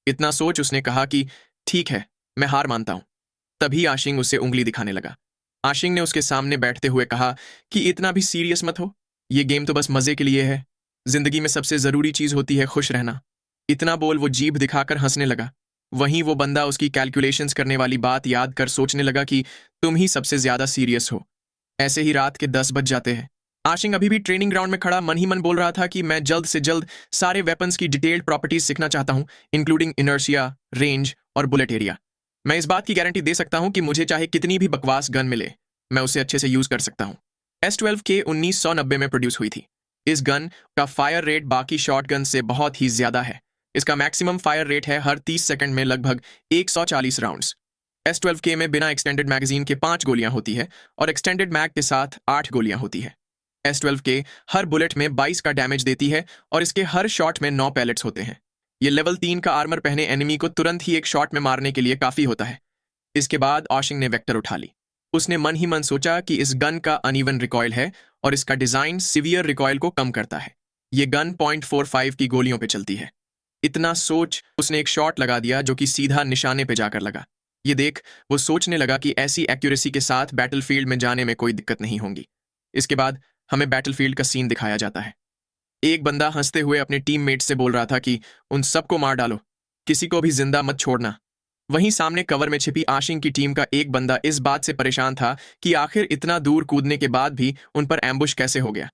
इतना सोच उसने कहा कि ठीक है, मैं हार मानता हूं। तभी आशिंग उसे उंगली दिखाने लगा। आशिंग ने उसके सामने बैठते हुए कहा कि इतना भी सीरियस मत हो, ये गेम तो बस मजे के लिए है। जिंदगी में सबसे जरूरी चीज होती है खुश रहना। इतना बोल वो जीभ दिखाकर हंसने लगा। वहीं वो बंदा उसकी कैलकुलेशंस करने वाली बात याद कर सोचने लगा कि तुम ही सबसे ज्यादा सीरियस हो। ऐसे ही रात के 10 बज जाते हैं। आशिंग अभी भी ट्रेनिंग ग्राउंड में खड़ा मन ही मन बोल रहा था कि मैं जल्द से जल्द सारे वेपन्स की डिटेल्ड प्रॉपर्टीज सीखना चाहता हूं, इंक्लूडिंग इनर्शिया, रेंज और बुलेट एरिया। मैं इस बात की गारंटी दे सकता हूं कि मुझे चाहे कितनी भी बकवास गन मिले, मैं उसे अच्छे से यूज कर सकता हूं। S12K 1990 में प्रोड्यूस हुई थी। इस गन का फायर रेट बाकी शॉटगन से बहुत ही ज्यादा है। इसका मैक्सिमम फायर रेट है हर 30 सेकंड में लगभग 140 राउंड्स। S12K में बिना एक्सटेंडेड मैगजीन के 5 गोलियां होती है, और एक्सटेंडेड मैग के साथ 8 गोलियां होती है। S12K हर बुलेट में 22 का डैमेज देती है, और इसके हर शॉट में 9 पैलेट्स होते हैं। ये लेवल 3 का आर्मर पहने एनिमी को तुरंत ही एक शॉट में मारने के लिए काफी होता है। इसके बाद आशिंग ने वेक्टर उठा ली। उसने मन ही मन सोचा कि इस गन का अनइवन रिकॉयल है, और इसका डिजाइन सीवियर रिकॉयल को कम करता है। ये गन 0.45 की गोलियों पे चलती है। इतना सोच उसने एक शॉट लगा दिया जो कि सीधा निशाने पे जाकर लगा। ये देख वो सोचने लगा कि ऐसी एक्यूरेसी के साथ बैटलफील्ड में जाने में कोई दिक्कत नहीं होगी। इसके बाद हमें बैटलफील्ड का सीन दिखाया जाता है। एक बंदा हंसते हुए अपने टीममेट से बोल रहा था कि उन सबको मार डालो, किसी को भी जिंदा मत छोड़ना। वहीं सामने कवर में छिपी आशिंग की टीम का एक बंदा इस बात से परेशान था कि आखिर इतना दूर कूदने के बाद भी उन पर एम्बुश कैसे हो गया।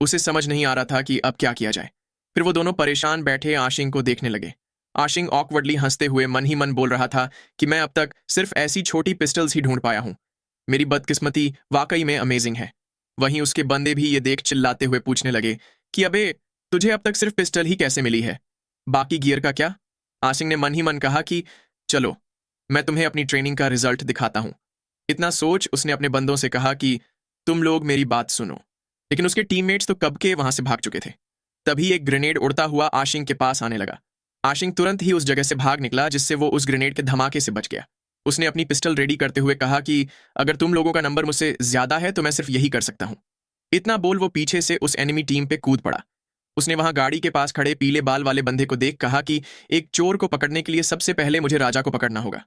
उसे समझ नहीं आ रहा था कि अब क्या किया जाए। फिर वो दोनों परेशान बैठे आशिंग को देखने लगे। आशिंग ऑकवर्डली हंसते हुए मन ही मन बोल रहा था कि मैं अब तक सिर्फ ऐसी छोटी पिस्टल्स ही ढूंढ पाया हूं। मेरी बदकिस्मती वाकई में अमेजिंग है। वहीं उसके बंदे भी ये देख चिल्लाते हुए पूछने लगे कि अबे तुझे अब तक सिर्फ पिस्टल ही कैसे मिली है, बाकी गियर का क्या? आशिंग ने मन ही मन कहा कि चलो मैं तुम्हें अपनी ट्रेनिंग का रिजल्ट दिखाता हूं। इतना सोच उसने अपने बंदों से कहा कि तुम लोग मेरी बात सुनो। लेकिन उसके टीममेट्स तो कब के वहां से भाग चुके थे। तभी एक ग्रेनेड उड़ता हुआ आशिंग के पास आने लगा। आशिंग तुरंत ही उस जगह से भाग निकला, जिससे वो उस ग्रेनेड के धमाके से बच गया। उसने अपनी पिस्टल रेडी करते हुए कहा कि अगर तुम लोगों का नंबर मुझसे ज्यादा है तो मैं सिर्फ यही कर सकता हूं। इतना बोल वो पीछे से उस एनिमी टीम पे कूद पड़ा। उसने वहां गाड़ी के पास खड़े पीले बाल वाले बंदे को देख कहा कि एक चोर को पकड़ने के लिए सबसे पहले मुझे राजा को पकड़ना होगा।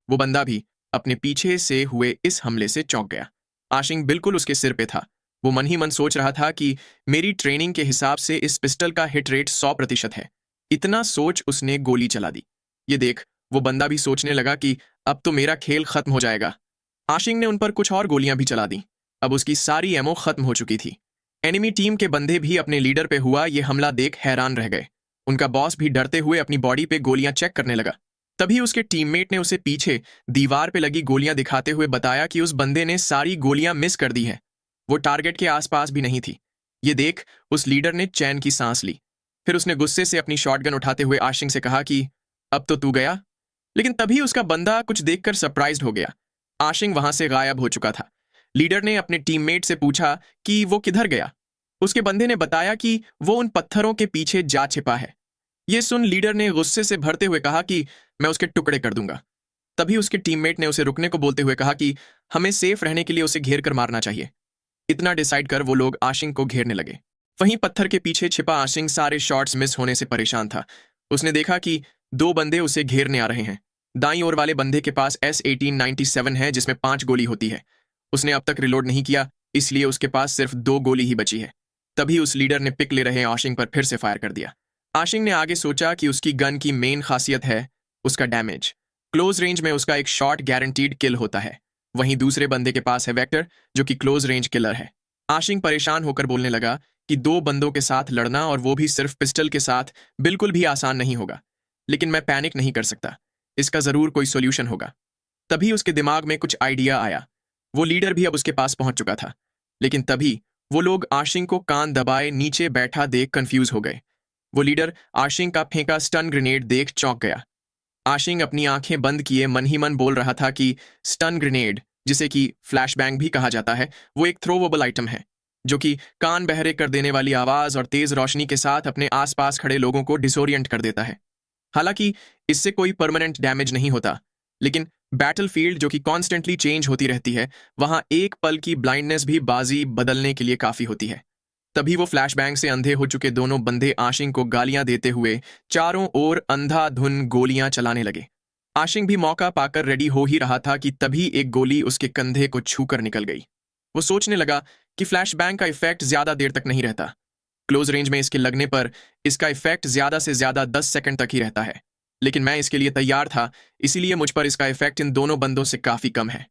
वो बंदा भी अपने पीछे से हुए इस हमले से चौंक गया। आशिंग बिल्कुल उसके सिर पे था। वो मन ही मन सोच रहा था कि मेरी ट्रेनिंग के हिसाब से इस पिस्टल का हिट रेट 100% है। इतना सोच उसने गोली चला दी। ये देख वो बंदा भी सोचने लगा कि अब तो मेरा खेल खत्म हो जाएगा। आशिंग ने उन पर कुछ और गोलियां भी चला दी। अब उसकी सारी एमो खत्म हो चुकी थी। एनिमी टीम के बंदे भी अपने लीडर पे हुआ ये हमला देख हैरान रह गए। उनका बॉस भी डरते हुए अपनी बॉडी पे गोलियां चेक करने लगा। तभी उसके टीममेट ने उसे पीछे दीवार पे लगी गोलियां दिखाते हुए बताया कि उस बंदे ने सारी गोलियां मिस कर दी हैं। वो टारगेट के आसपास भी नहीं थी। ये देख उस लीडर ने चैन की सांस ली। फिर उसने गुस्से से अपनी शॉटगन उठाते हुए आशिंग से कहा कि अब तो तू गया। लेकिन तभी उसका बंदा कुछ देखकर सरप्राइज्ड हो गया। आशिंग वहां से गायब हो चुका था। लीडर ने अपने टीममेट से पूछा कि वो किधर गया। उसके बंदे ने बताया कि वो उन पत्थरों के पीछे जा छिपा है। ये सुन लीडर ने गुस्से से भरते हुए कहा कि मैं उसके टुकड़े कर दूंगा। तभी उसके टीममेट ने उसे रुकने को बोलते हुए कहा कि हमें सेफ रहने के लिए उसे घेर कर मारना चाहिए। इतना डिसाइड कर वो लोग आशिंग को घेरने लगे। वहीं पत्थर के पीछे छिपा आशिंग सारे शॉट्स मिस होने से परेशान था। उसने देखा कि दो बंदे उसे घेरने आ रहे हैं। दाईं ओर वाले बंदे के पास S1897 है जिसमें 5 गोली होती है। उसने अब तक रिलोड नहीं किया, इसलिए उसके पास सिर्फ 2 गोली ही बची है। तभी उस लीडर ने पिक ले रहे आशिंग पर फिर से फायर कर दिया। आशिंग ने आगे सोचा कि उसकी गन की मेन खासियत है उसका डैमेज। क्लोज रेंज में उसका एक शॉट गारंटीड किल होता है। वहीं दूसरे बंदे के पास है वेक्टर जो कि क्लोज रेंज किलर है। आशिंग परेशान होकर बोलने लगा कि 2 बंदों के साथ लड़ना और वो भी सिर्फ पिस्टल के साथ बिल्कुल भी आसान नहीं होगा। लेकिन मैं पैनिक नहीं कर सकता, इसका जरूर कोई सोल्यूशन होगा। तभी उसके दिमाग में कुछ आइडिया आया। वो लीडर भी अब उसके पास पहुंच चुका था। लेकिन तभी वो लोग आशिंग को कान दबाए नीचे बैठा देख कंफ्यूज हो गए। वो लीडर आशिंग का फेंका स्टन ग्रेनेड देख चौंक गया। आशिंग अपनी आंखें बंद किए मन ही मन बोल रहा था कि स्टन ग्रेनेड, जिसे कि फ्लैशबैंग भी कहा जाता है, वो एक थ्रोवेबल आइटम है जो कि कान बहरे कर देने वाली आवाज और तेज रोशनी के साथ अपने आसपास खड़े लोगों को डिसोरिएंट कर देता है। हालांकि इससे कोई परमानेंट डैमेज नहीं होता, लेकिन बैटलफील्ड जो कि कॉन्स्टेंटली चेंज होती रहती है, वहां एक पल की ब्लाइंडनेस भी बाजी बदलने के लिए काफी होती है। तभी वो फ्लैशबैंग से अंधे हो चुके दोनों बंदे आशिंग को गालियां देते हुए चारों ओर अंधाधुन गोलियां चलाने लगे। आशिंग भी मौका पाकर रेडी हो ही रहा था कि तभी एक गोली उसके कंधे को छूकर निकल गई। वो सोचने लगा कि फ्लैशबैंग का इफेक्ट ज्यादा देर तक नहीं रहता। क्लोज रेंज में इसके लगने पर इसका इफेक्ट ज्यादा से ज्यादा 10 सेकंड तक ही रहता है। लेकिन मैं इसके लिए तैयार था, इसीलिए मुझ पर इसका इफेक्ट इन दोनों बंदों से काफी कम है।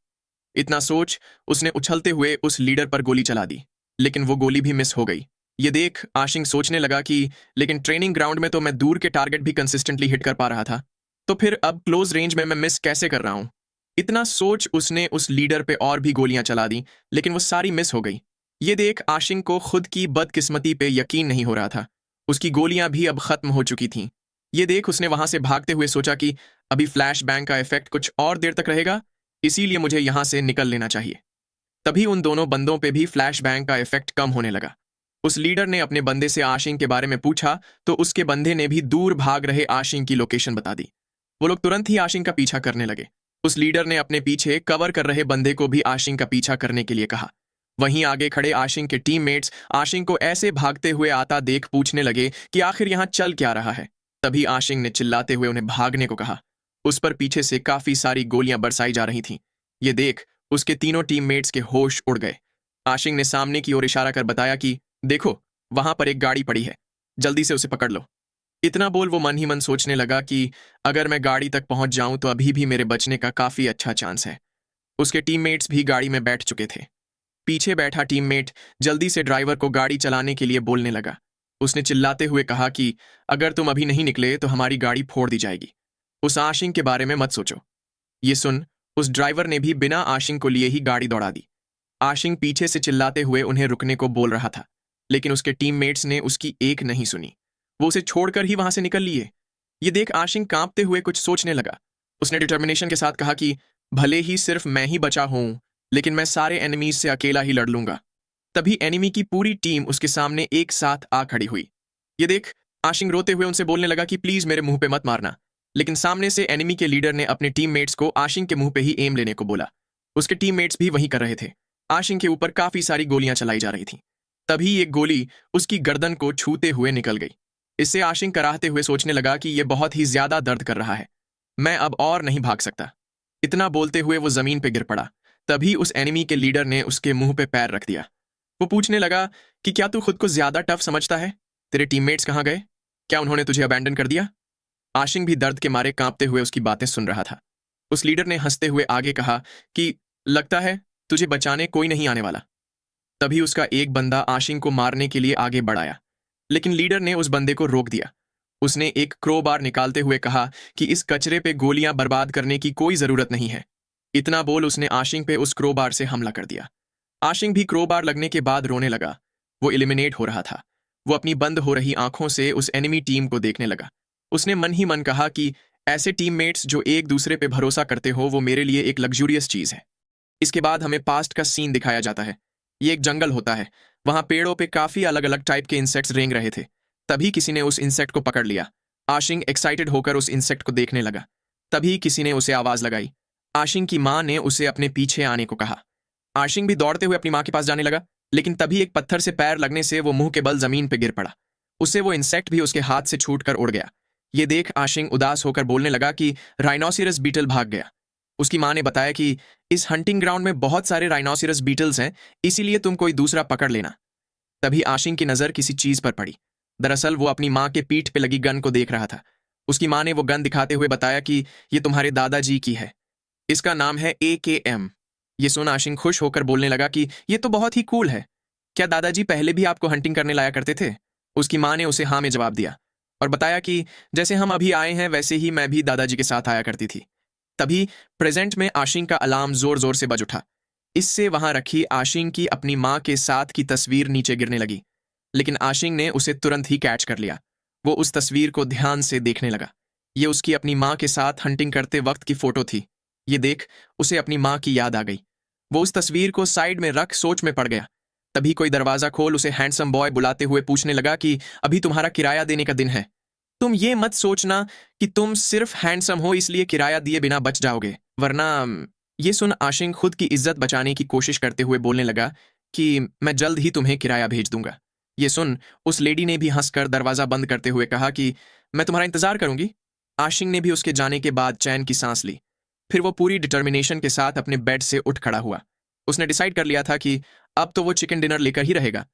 इतना सोच उसने उछलते हुए उस लीडर पर गोली चला दी, लेकिन वो गोली भी मिस हो गई। ये देख आशिंग सोचने लगा कि लेकिन ट्रेनिंग ग्राउंड में तो मैं दूर के टारगेट भी कंसिस्टेंटली हिट कर पा रहा था, तो फिर अब क्लोज रेंज में मैं मिस कैसे कर रहा हूं। इतना सोच उसने उस लीडर पे और भी गोलियां चला दी, लेकिन वो सारी मिस हो गई। ये देख आशिंग को खुद की बदकिस्मती पे यकीन नहीं हो रहा था। उसकी गोलियां भी अब खत्म हो चुकी थीं। ये देख उसने वहां से भागते हुए सोचा कि अभी फ्लैश बैंग का इफेक्ट कुछ और देर तक रहेगा, इसीलिए मुझे यहां से निकल लेना चाहिए। तभी उन दोनों बंदों पे भी फ्लैश बैंग का इफेक्ट कम होने लगा। उस लीडर ने अपने बंदे से आशिंग के बारे में पूछा तो उसके बंदे ने भी दूर भाग रहे आशिंग की लोकेशन बता दी। वो लोग तुरंत ही आशिंग का पीछा करने लगे। उस लीडर ने अपने पीछे कवर कर रहे बंदे को भी आशिंग का पीछा करने के लिए कहा। वहीं आगे खड़े आशिंग के टीममेट्स आशिंग को ऐसे भागते हुए आता देख पूछने लगे कि आखिर यहां चल क्या रहा है। तभी आशिंग ने चिल्लाते हुए उन्हें भागने को कहा। उस पर पीछे से काफी सारी गोलियां बरसाई जा रही थीं। ये देख उसके तीनों टीममेट्स के होश उड़ गए। आशिंग ने सामने की ओर इशारा कर बताया कि देखो, वहां पर एक गाड़ी पड़ी है, जल्दी से उसे पकड़ लो। इतना बोल वो मन ही मन सोचने लगा कि अगर मैं गाड़ी तक पहुंच जाऊं तो अभी भी मेरे बचने का काफी अच्छा चांस है। उसके टीममेट्स भी गाड़ी में बैठ चुके थे। पीछे बैठा टीममेट जल्दी से ड्राइवर को गाड़ी चलाने के लिए बोलने लगा। उसने चिल्लाते हुए कहा कि अगर तुम अभी नहीं निकले तो हमारी गाड़ी फोड़ दी जाएगी। उस आशिंग के बारे में मत सोचो। ये सुन उस ड्राइवर ने भी बिना आशिंग को लिए ही गाड़ी दौड़ा दी। आशिंग पीछे से चिल्लाते हुए उन्हें रुकने को बोल रहा था, लेकिन उसके टीममेट्स ने उसकी एक नहीं सुनी। वो उसे छोड़कर ही वहां से निकल लिए। ये देख आशिंग कांपते हुए कुछ सोचने लगा। उसने डिटर्मिनेशन के साथ कहा कि भले ही सिर्फ मैं ही बचा हूं, लेकिन मैं सारे एनिमीज से अकेला ही लड़ लूंगा। तभी एनिमी की पूरी टीम उसके सामने एक साथ आ खड़ी हुई। ये देख आशिंग रोते हुए उनसे बोलने लगा कि प्लीज मेरे मुंह पे मत मारना, लेकिन सामने से एनिमी के लीडर ने अपने टीममेट्स को आशिंग के मुंह पे ही एम लेने को बोला। उसके टीममेट्स भी वही कर रहे थे। आशिंग के ऊपर काफी सारी गोलियां चलाई जा रही थीं। तभी एक गोली उसकी गर्दन को छूते हुए निकल गई। इससे आशिंग कराहते हुए सोचने लगा कि यह बहुत ही ज्यादा दर्द कर रहा है। मैं अब और नहीं भाग सकता। इतना बोलते हुए वो जमीन पे गिर पड़ा। तभी उस एनिमी के लीडर ने उसके मुंह पे पैर रख दिया। वो पूछने लगा कि क्या तू खुद को ज्यादा टफ समझता है? तेरे टीममेट्स कहाँ गए? क्या उन्होंने तुझे अबैंडन कर दिया? आशिंग भी दर्द के मारे कांपते हुए उसकी बातें सुन रहा था। उस लीडर ने हंसते हुए आगे कहा कि लगता है तुझे बचाने कोई नहीं आने वाला। तभी उसका एक बंदा आशिंग को मारने के लिए आगे बढ़ाया, लेकिन लीडर ने उस बंदे को रोक दिया। उसने एक क्रोबार निकालते हुए कहा कि इस कचरे पे गोलियां बर्बाद करने की कोई जरूरत नहीं है। इतना बोल उसने आशिंग पे उस क्रोबार से हमला कर दिया। आशिंग भी क्रोबार लगने के बाद रोने लगा। वो एलिमिनेट हो रहा था। वो अपनी बंद हो रही आंखों से उस एनिमी टीम को देखने लगा। उसने मन ही मन कहा कि ऐसे टीममेट्स जो एक दूसरे पे भरोसा करते हो वो मेरे लिए एक लग्जूरियस चीज है। इसके बाद हमें पास्ट का सीन दिखाया जाता है। ये एक जंगल होता है। वहां पेड़ों पे काफी अलग अलग टाइप के इंसेक्ट्स रेंग रहे थे। तभी किसी ने उस इंसेक्ट को पकड़ लिया। आशिंग एक्साइटेड होकर उस इंसेक्ट को देखने लगा। तभी किसी ने उसे आवाज लगाई। आशिंग की मां ने उसे अपने पीछे आने को कहा। आशिंग भी दौड़ते हुए अपनी मां के पास जाने लगा, लेकिन तभी एक पत्थर से पैर लगने से वो मुंह के बल जमीन पे गिर पड़ा। उससे वो इंसेक्ट भी उसके हाथ से छूटकर उड़ गया। ये देख आशिंग उदास होकर बोलने लगा कि राइनोसिरस बीटल भाग गया। उसकी मां ने बताया कि इस हंटिंग ग्राउंड में बहुत सारे राइनोसिरस बीटल्स हैं, इसीलिए तुम कोई दूसरा पकड़ लेना। तभी आशिंग की नजर किसी चीज पर पड़ी। दरअसल वो अपनी मां के पीठ पे लगी गन को देख रहा था। उसकी मां ने वो गन दिखाते हुए बताया कि ये तुम्हारे दादाजी की है। इसका नाम है AKM। ये सुन आशिंग खुश होकर बोलने लगा कि ये तो बहुत ही कूल है। क्या दादाजी पहले भी आपको हंटिंग करने लाया करते थे? उसकी मां ने उसे हाँ में जवाब दिया और बताया कि जैसे हम अभी आए हैं वैसे ही मैं भी दादाजी के साथ आया करती थी। तभी प्रेजेंट में आशिंग का अलार्म जोर जोर से बज उठा। इससे वहां रखी आशिंग की अपनी मां के साथ की तस्वीर नीचे गिरने लगी, लेकिन आशिंग ने उसे तुरंत ही कैच कर लिया। वो उस तस्वीर को ध्यान से देखने लगा। ये उसकी अपनी मां के साथ हंटिंग करते वक्त की फोटो थी। ये देख उसे अपनी मां की याद आ गई। वो उस तस्वीर को साइड में रख सोच में पड़ गया। तभी कोई दरवाजा खोल उसे हैंडसम बॉय बुलाते हुए पूछने लगा कि अभी तुम्हारा किराया देने का दिन है। तुम ये मत सोचना कि तुम सिर्फ हैंडसम हो इसलिए किराया दिए बिना बच जाओगे, वरना। ये सुन आशिंग खुद की इज्जत बचाने की कोशिश करते हुए बोलने लगा कि मैं जल्द ही तुम्हें किराया भेज दूंगा। ये सुन उस लेडी ने भी हंसकर दरवाजा बंद करते हुए कहा कि मैं तुम्हारा इंतजार करूंगी। आशिंग ने भी उसके जाने के बाद चैन की सांस ली। फिर वो पूरी डिटर्मिनेशन के साथ अपने बेड से उठ खड़ा हुआ। उसने डिसाइड कर लिया था कि अब तो वो चिकन डिनर लेकर ही रहेगा।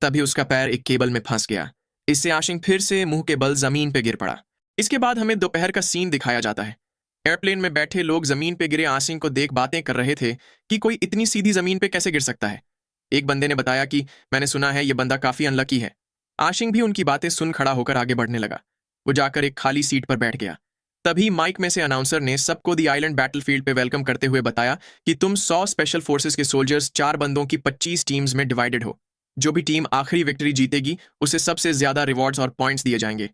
तभी उसका पैर एक केबल में फंस गया। इससे आशिंग फिर से मुंह के बल जमीन पे गिर पड़ा। इसके बाद हमें दोपहर का सीन दिखाया जाता है। एयरप्लेन में बैठे लोग जमीन पे गिरे आशिंग को देख बातें कर रहे थे कि कोई इतनी सीधी जमीन पे कैसे गिर सकता है। एक बंदे ने बताया कि मैंने सुना है ये बंदा काफी अनलकी है। आशिंग भी उनकी बातें सुन खड़ा होकर आगे बढ़ने लगा। वो जाकर एक खाली सीट पर बैठ गया। तभी माइक में से अनाउंसर ने सबको दी आइलैंड बैटलफील्ड पे वेलकम करते हुए बताया कि तुम 100 स्पेशल फोर्सेस के सोल्जर्स 4 बंदों की 25 टीम्स में डिवाइडेड हो। जो भी टीम आखिरी विक्ट्री जीतेगी उसे सबसे ज्यादा रिवॉर्ड्स और पॉइंट्स दिए जाएंगे।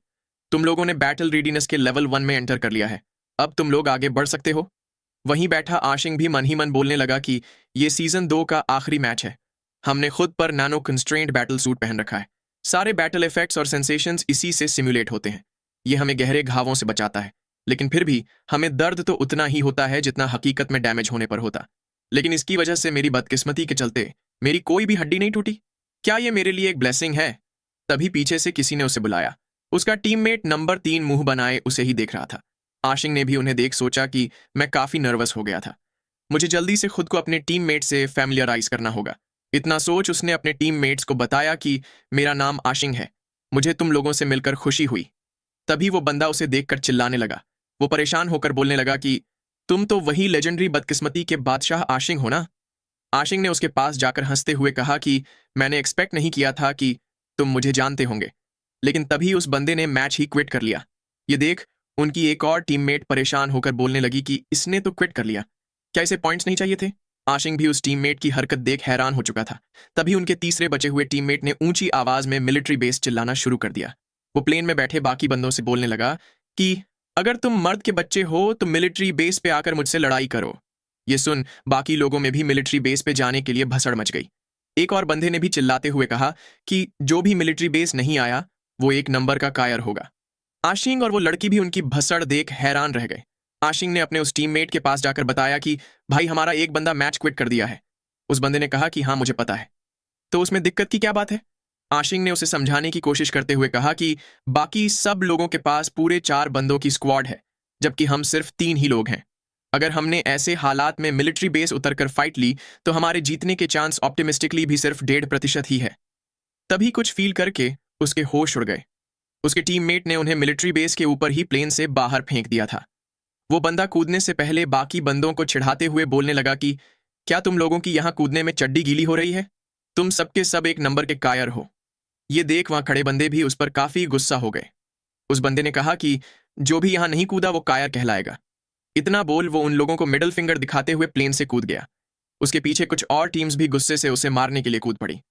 तुम लोगों ने बैटल रेडीनेस के लेवल 1 में एंटर कर लिया है। अब तुम लोग आगे बढ़ सकते हो। वहीं बैठा आशिंग भी मन ही मन बोलने लगा कि ये सीजन 2 का आखिरी मैच है। हमने खुद पर नैनो कंस्ट्रेंट बैटल सूट पहन रखा है। सारे बैटल इफेक्ट्स और सेंसेशंस इसी से सिमुलेट होते हैं। ये हमें गहरे घावों से बचाता है, लेकिन फिर भी हमें दर्द तो उतना ही होता है जितना हकीकत में डैमेज होने पर होता। लेकिन इसकी वजह से मेरी बदकिस्मती के चलते मेरी कोई भी हड्डी नहीं टूटी। क्या ये मेरे लिए एक ब्लेसिंग है? तभी पीछे से किसी ने उसे बुलाया। उसका टीममेट नंबर 3 मुंह बनाए उसे ही देख रहा था। आशिंग ने भी उन्हें देख सोचा कि मैं काफी नर्वस हो गया था। मुझे जल्दी से खुद को अपने टीममेट से फैमिलियराइज करना होगा। इतना सोच उसने अपने टीममेट्स को बताया कि मेरा नाम आशिंग है। मुझे तुम लोगों से मिलकर खुशी हुई। तभी वो बंदा उसे देखकर चिल्लाने लगा। वो परेशान होकर बोलने लगा कि तुम तो वही लेजेंडरी बदकिस्मती के बादशाह आशिंग हो ना। आशिंग ने उसके पास जाकर हंसते हुए कहा कि मैंने एक्सपेक्ट नहीं किया था कि तुम मुझे जानते होंगे। लेकिन तभी उस बंदे ने मैच ही क्विट कर लिया। ये देख उनकी एक और टीममेट परेशान होकर बोलने लगी कि इसने तो क्विट कर लिया। क्या इसे पॉइंट्स नहीं चाहिए थे? आशिंग भी उस टीममेट की हरकत देख हैरान हो चुका था। तभी उनके तीसरे बचे हुए टीममेट ने ऊंची आवाज में मिलिट्री बेस चिल्लाना शुरू कर दिया। वो प्लेन में बैठे बाकी बंदों से बोलने लगा कि अगर तुम मर्द के बच्चे हो तो मिलिट्री बेस पे आकर मुझसे लड़ाई करो। ये सुन बाकी लोगों में भी मिलिट्री बेस पे जाने के लिए भसड़ मच गई। एक और बंदे ने भी चिल्लाते हुए कहा कि जो भी मिलिट्री बेस नहीं आया वो 1 नंबर का कायर होगा। आशिंग और वो लड़की भी उनकी भसड़ देख हैरान रह गए। आशिंग ने अपने उस टीममेट के पास जाकर बताया कि भाई हमारा एक बंदा मैच क्विट कर दिया है। उस बंदे ने कहा कि हाँ मुझे पता है। तो उसमें दिक्कत की क्या बात है? आशिंग ने उसे समझाने की कोशिश करते हुए कहा कि बाकी सब लोगों के पास पूरे 4 बंदों की स्क्वाड है, जबकि हम सिर्फ 3 ही लोग हैं। अगर हमने ऐसे हालात में मिलिट्री बेस उतरकर फाइट ली तो हमारे जीतने के चांस ऑप्टिमिस्टिकली भी सिर्फ 1.5% ही है। तभी कुछ फील करके उसके होश उड़ गए। उसके टीममेट ने उन्हें मिलिट्री बेस के ऊपर ही प्लेन से बाहर फेंक दिया था। वो बंदा कूदने से पहले बाकी बंदों को चिढ़ाते हुए बोलने लगा कि क्या तुम लोगों की यहां कूदने में चड्डी गीली हो रही है? तुम सबके सब एक नंबर के कायर हो। ये देख वहां खड़े बंदे भी उस पर काफी गुस्सा हो गए। उस बंदे ने कहा कि जो भी यहां नहीं कूदा वो कायर कहलाएगा। इतना बोल वो उन लोगों को मिडल फिंगर दिखाते हुए प्लेन से कूद गया। उसके पीछे कुछ और टीम्स भी गुस्से से उसे मारने के लिए कूद पड़ी।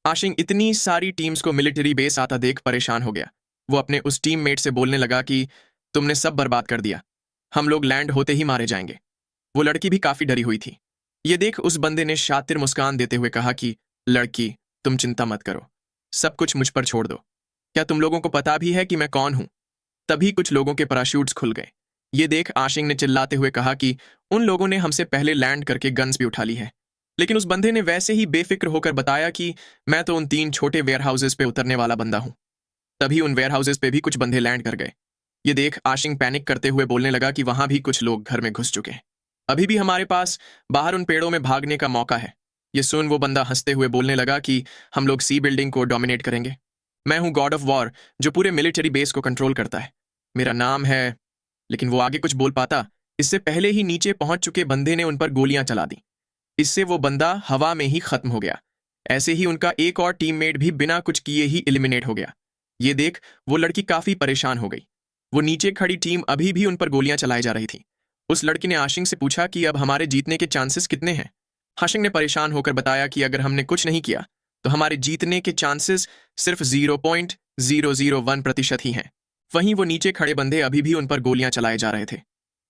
आशिंग इतनी सारी टीम्स को मिलिट्री बेस आता देख परेशान हो गया। वो अपने उस टीममेट से बोलने लगा कि तुमने सब बर्बाद कर दिया, हम लोग लैंड होते ही मारे जाएंगे। वो लड़की भी काफी डरी हुई थी। ये देख उस बंदे ने शातिर मुस्कान देते हुए कहा कि लड़की, तुम चिंता मत करो, सब कुछ मुझ पर छोड़ दो। क्या तुम लोगों को पता भी है कि मैं कौन हूं? तभी कुछ लोगों के पैराशूट्स खुल गए। ये देख आशिंग ने चिल्लाते हुए कहा कि उन लोगों ने हमसे पहले लैंड करके गन्स भी उठा ली है। लेकिन उस बंदे ने वैसे ही बेफिक्र होकर बताया कि मैं तो उन 3 छोटे वेयरहाउसेस पे उतरने वाला बंदा हूं। तभी उन वेयरहाउसेस पे भी कुछ बंदे लैंड कर गए। ये देख आशिंग पैनिक करते हुए बोलने लगा कि वहां भी कुछ लोग घर में घुस चुके हैं। अभी भी हमारे पास बाहर उन पेड़ों में भागने का मौका है। ये सुन वो बंदा हंसते हुए बोलने लगा कि हम लोग सी बिल्डिंग को डोमिनेट करेंगे। मैं हूं गॉड ऑफ वॉर जो पूरे मिलिट्री बेस को कंट्रोल करता है। मेरा नाम है। लेकिन वो आगे कुछ बोल पाता इससे पहले ही नीचे पहुंच चुके बंदे ने उन पर गोलियां चला दी। इससे वो बंदा हवा में ही खत्म हो गया। ऐसे ही उनका एक और टीममेट भी बिना कुछ किए ही एलिमिनेट हो गया। ये देख वो लड़की काफी परेशान हो गई। वो नीचे खड़ी टीम अभी भी उन पर गोलियां चलाई जा रही थी। उस लड़की ने आशिंग से पूछा कि अब हमारे जीतने के चांसेस कितने हैं? आशिंग ने परेशान होकर बताया कि अगर हमने कुछ नहीं किया तो हमारे जीतने के चांसेस सिर्फ 0.001% ही हैं। वहीं वो नीचे खड़े बंदे अभी भी उन पर गोलियां चलाए जा रहे थे।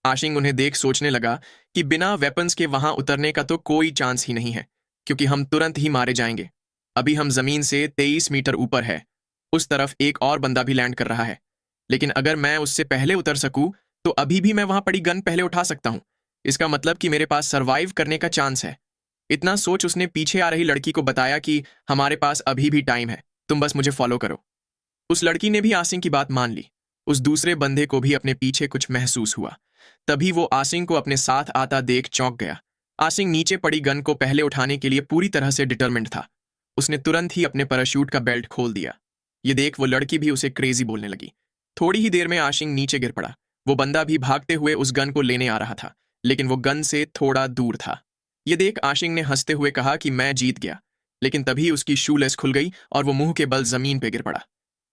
आशिंग उन्हें देख सोचने लगा कि बिना वेपन्स के वहां उतरने का तो कोई चांस ही नहीं है, क्योंकि हम तुरंत ही मारे जाएंगे। अभी हम जमीन से 23 मीटर ऊपर है। उस तरफ एक और बंदा भी लैंड कर रहा है। लेकिन अगर मैं उससे पहले उतर सकूं तो अभी भी मैं वहां पड़ी गन पहले उठा सकता हूं। इसका मतलब कि मेरे पास सरवाइव करने का चांस है। इतना सोच उसने पीछे आ रही लड़की को बताया कि हमारे पास अभी भी टाइम है, तुम बस मुझे फॉलो करो। उस लड़की ने भी आसिंग की बात मान ली। उस दूसरे बंदे को भी अपने पीछे कुछ महसूस हुआ। तभी वो आसिंग को अपने साथ आता देख चौंक गया। आसिंग नीचे पड़ी गन को पहले उठाने के लिए पूरी तरह से डिटरमिन्ड था। उसने तुरंत ही अपने पैराशूट का बेल्ट खोल दिया। ये देख वो लड़की भी उसे क्रेजी बोलने लगी। थोड़ी ही देर में आशिंग नीचे गिर पड़ा। वो बंदा भी भागते हुए उस गन को लेने आ रहा था, लेकिन वो गन से थोड़ा दूर था। ये देख आशिंग ने हंसते हुए कहा कि मैं जीत गया। लेकिन तभी उसकी शूलेस खुल गई और वो मुंह के बल जमीन पे गिर पड़ा।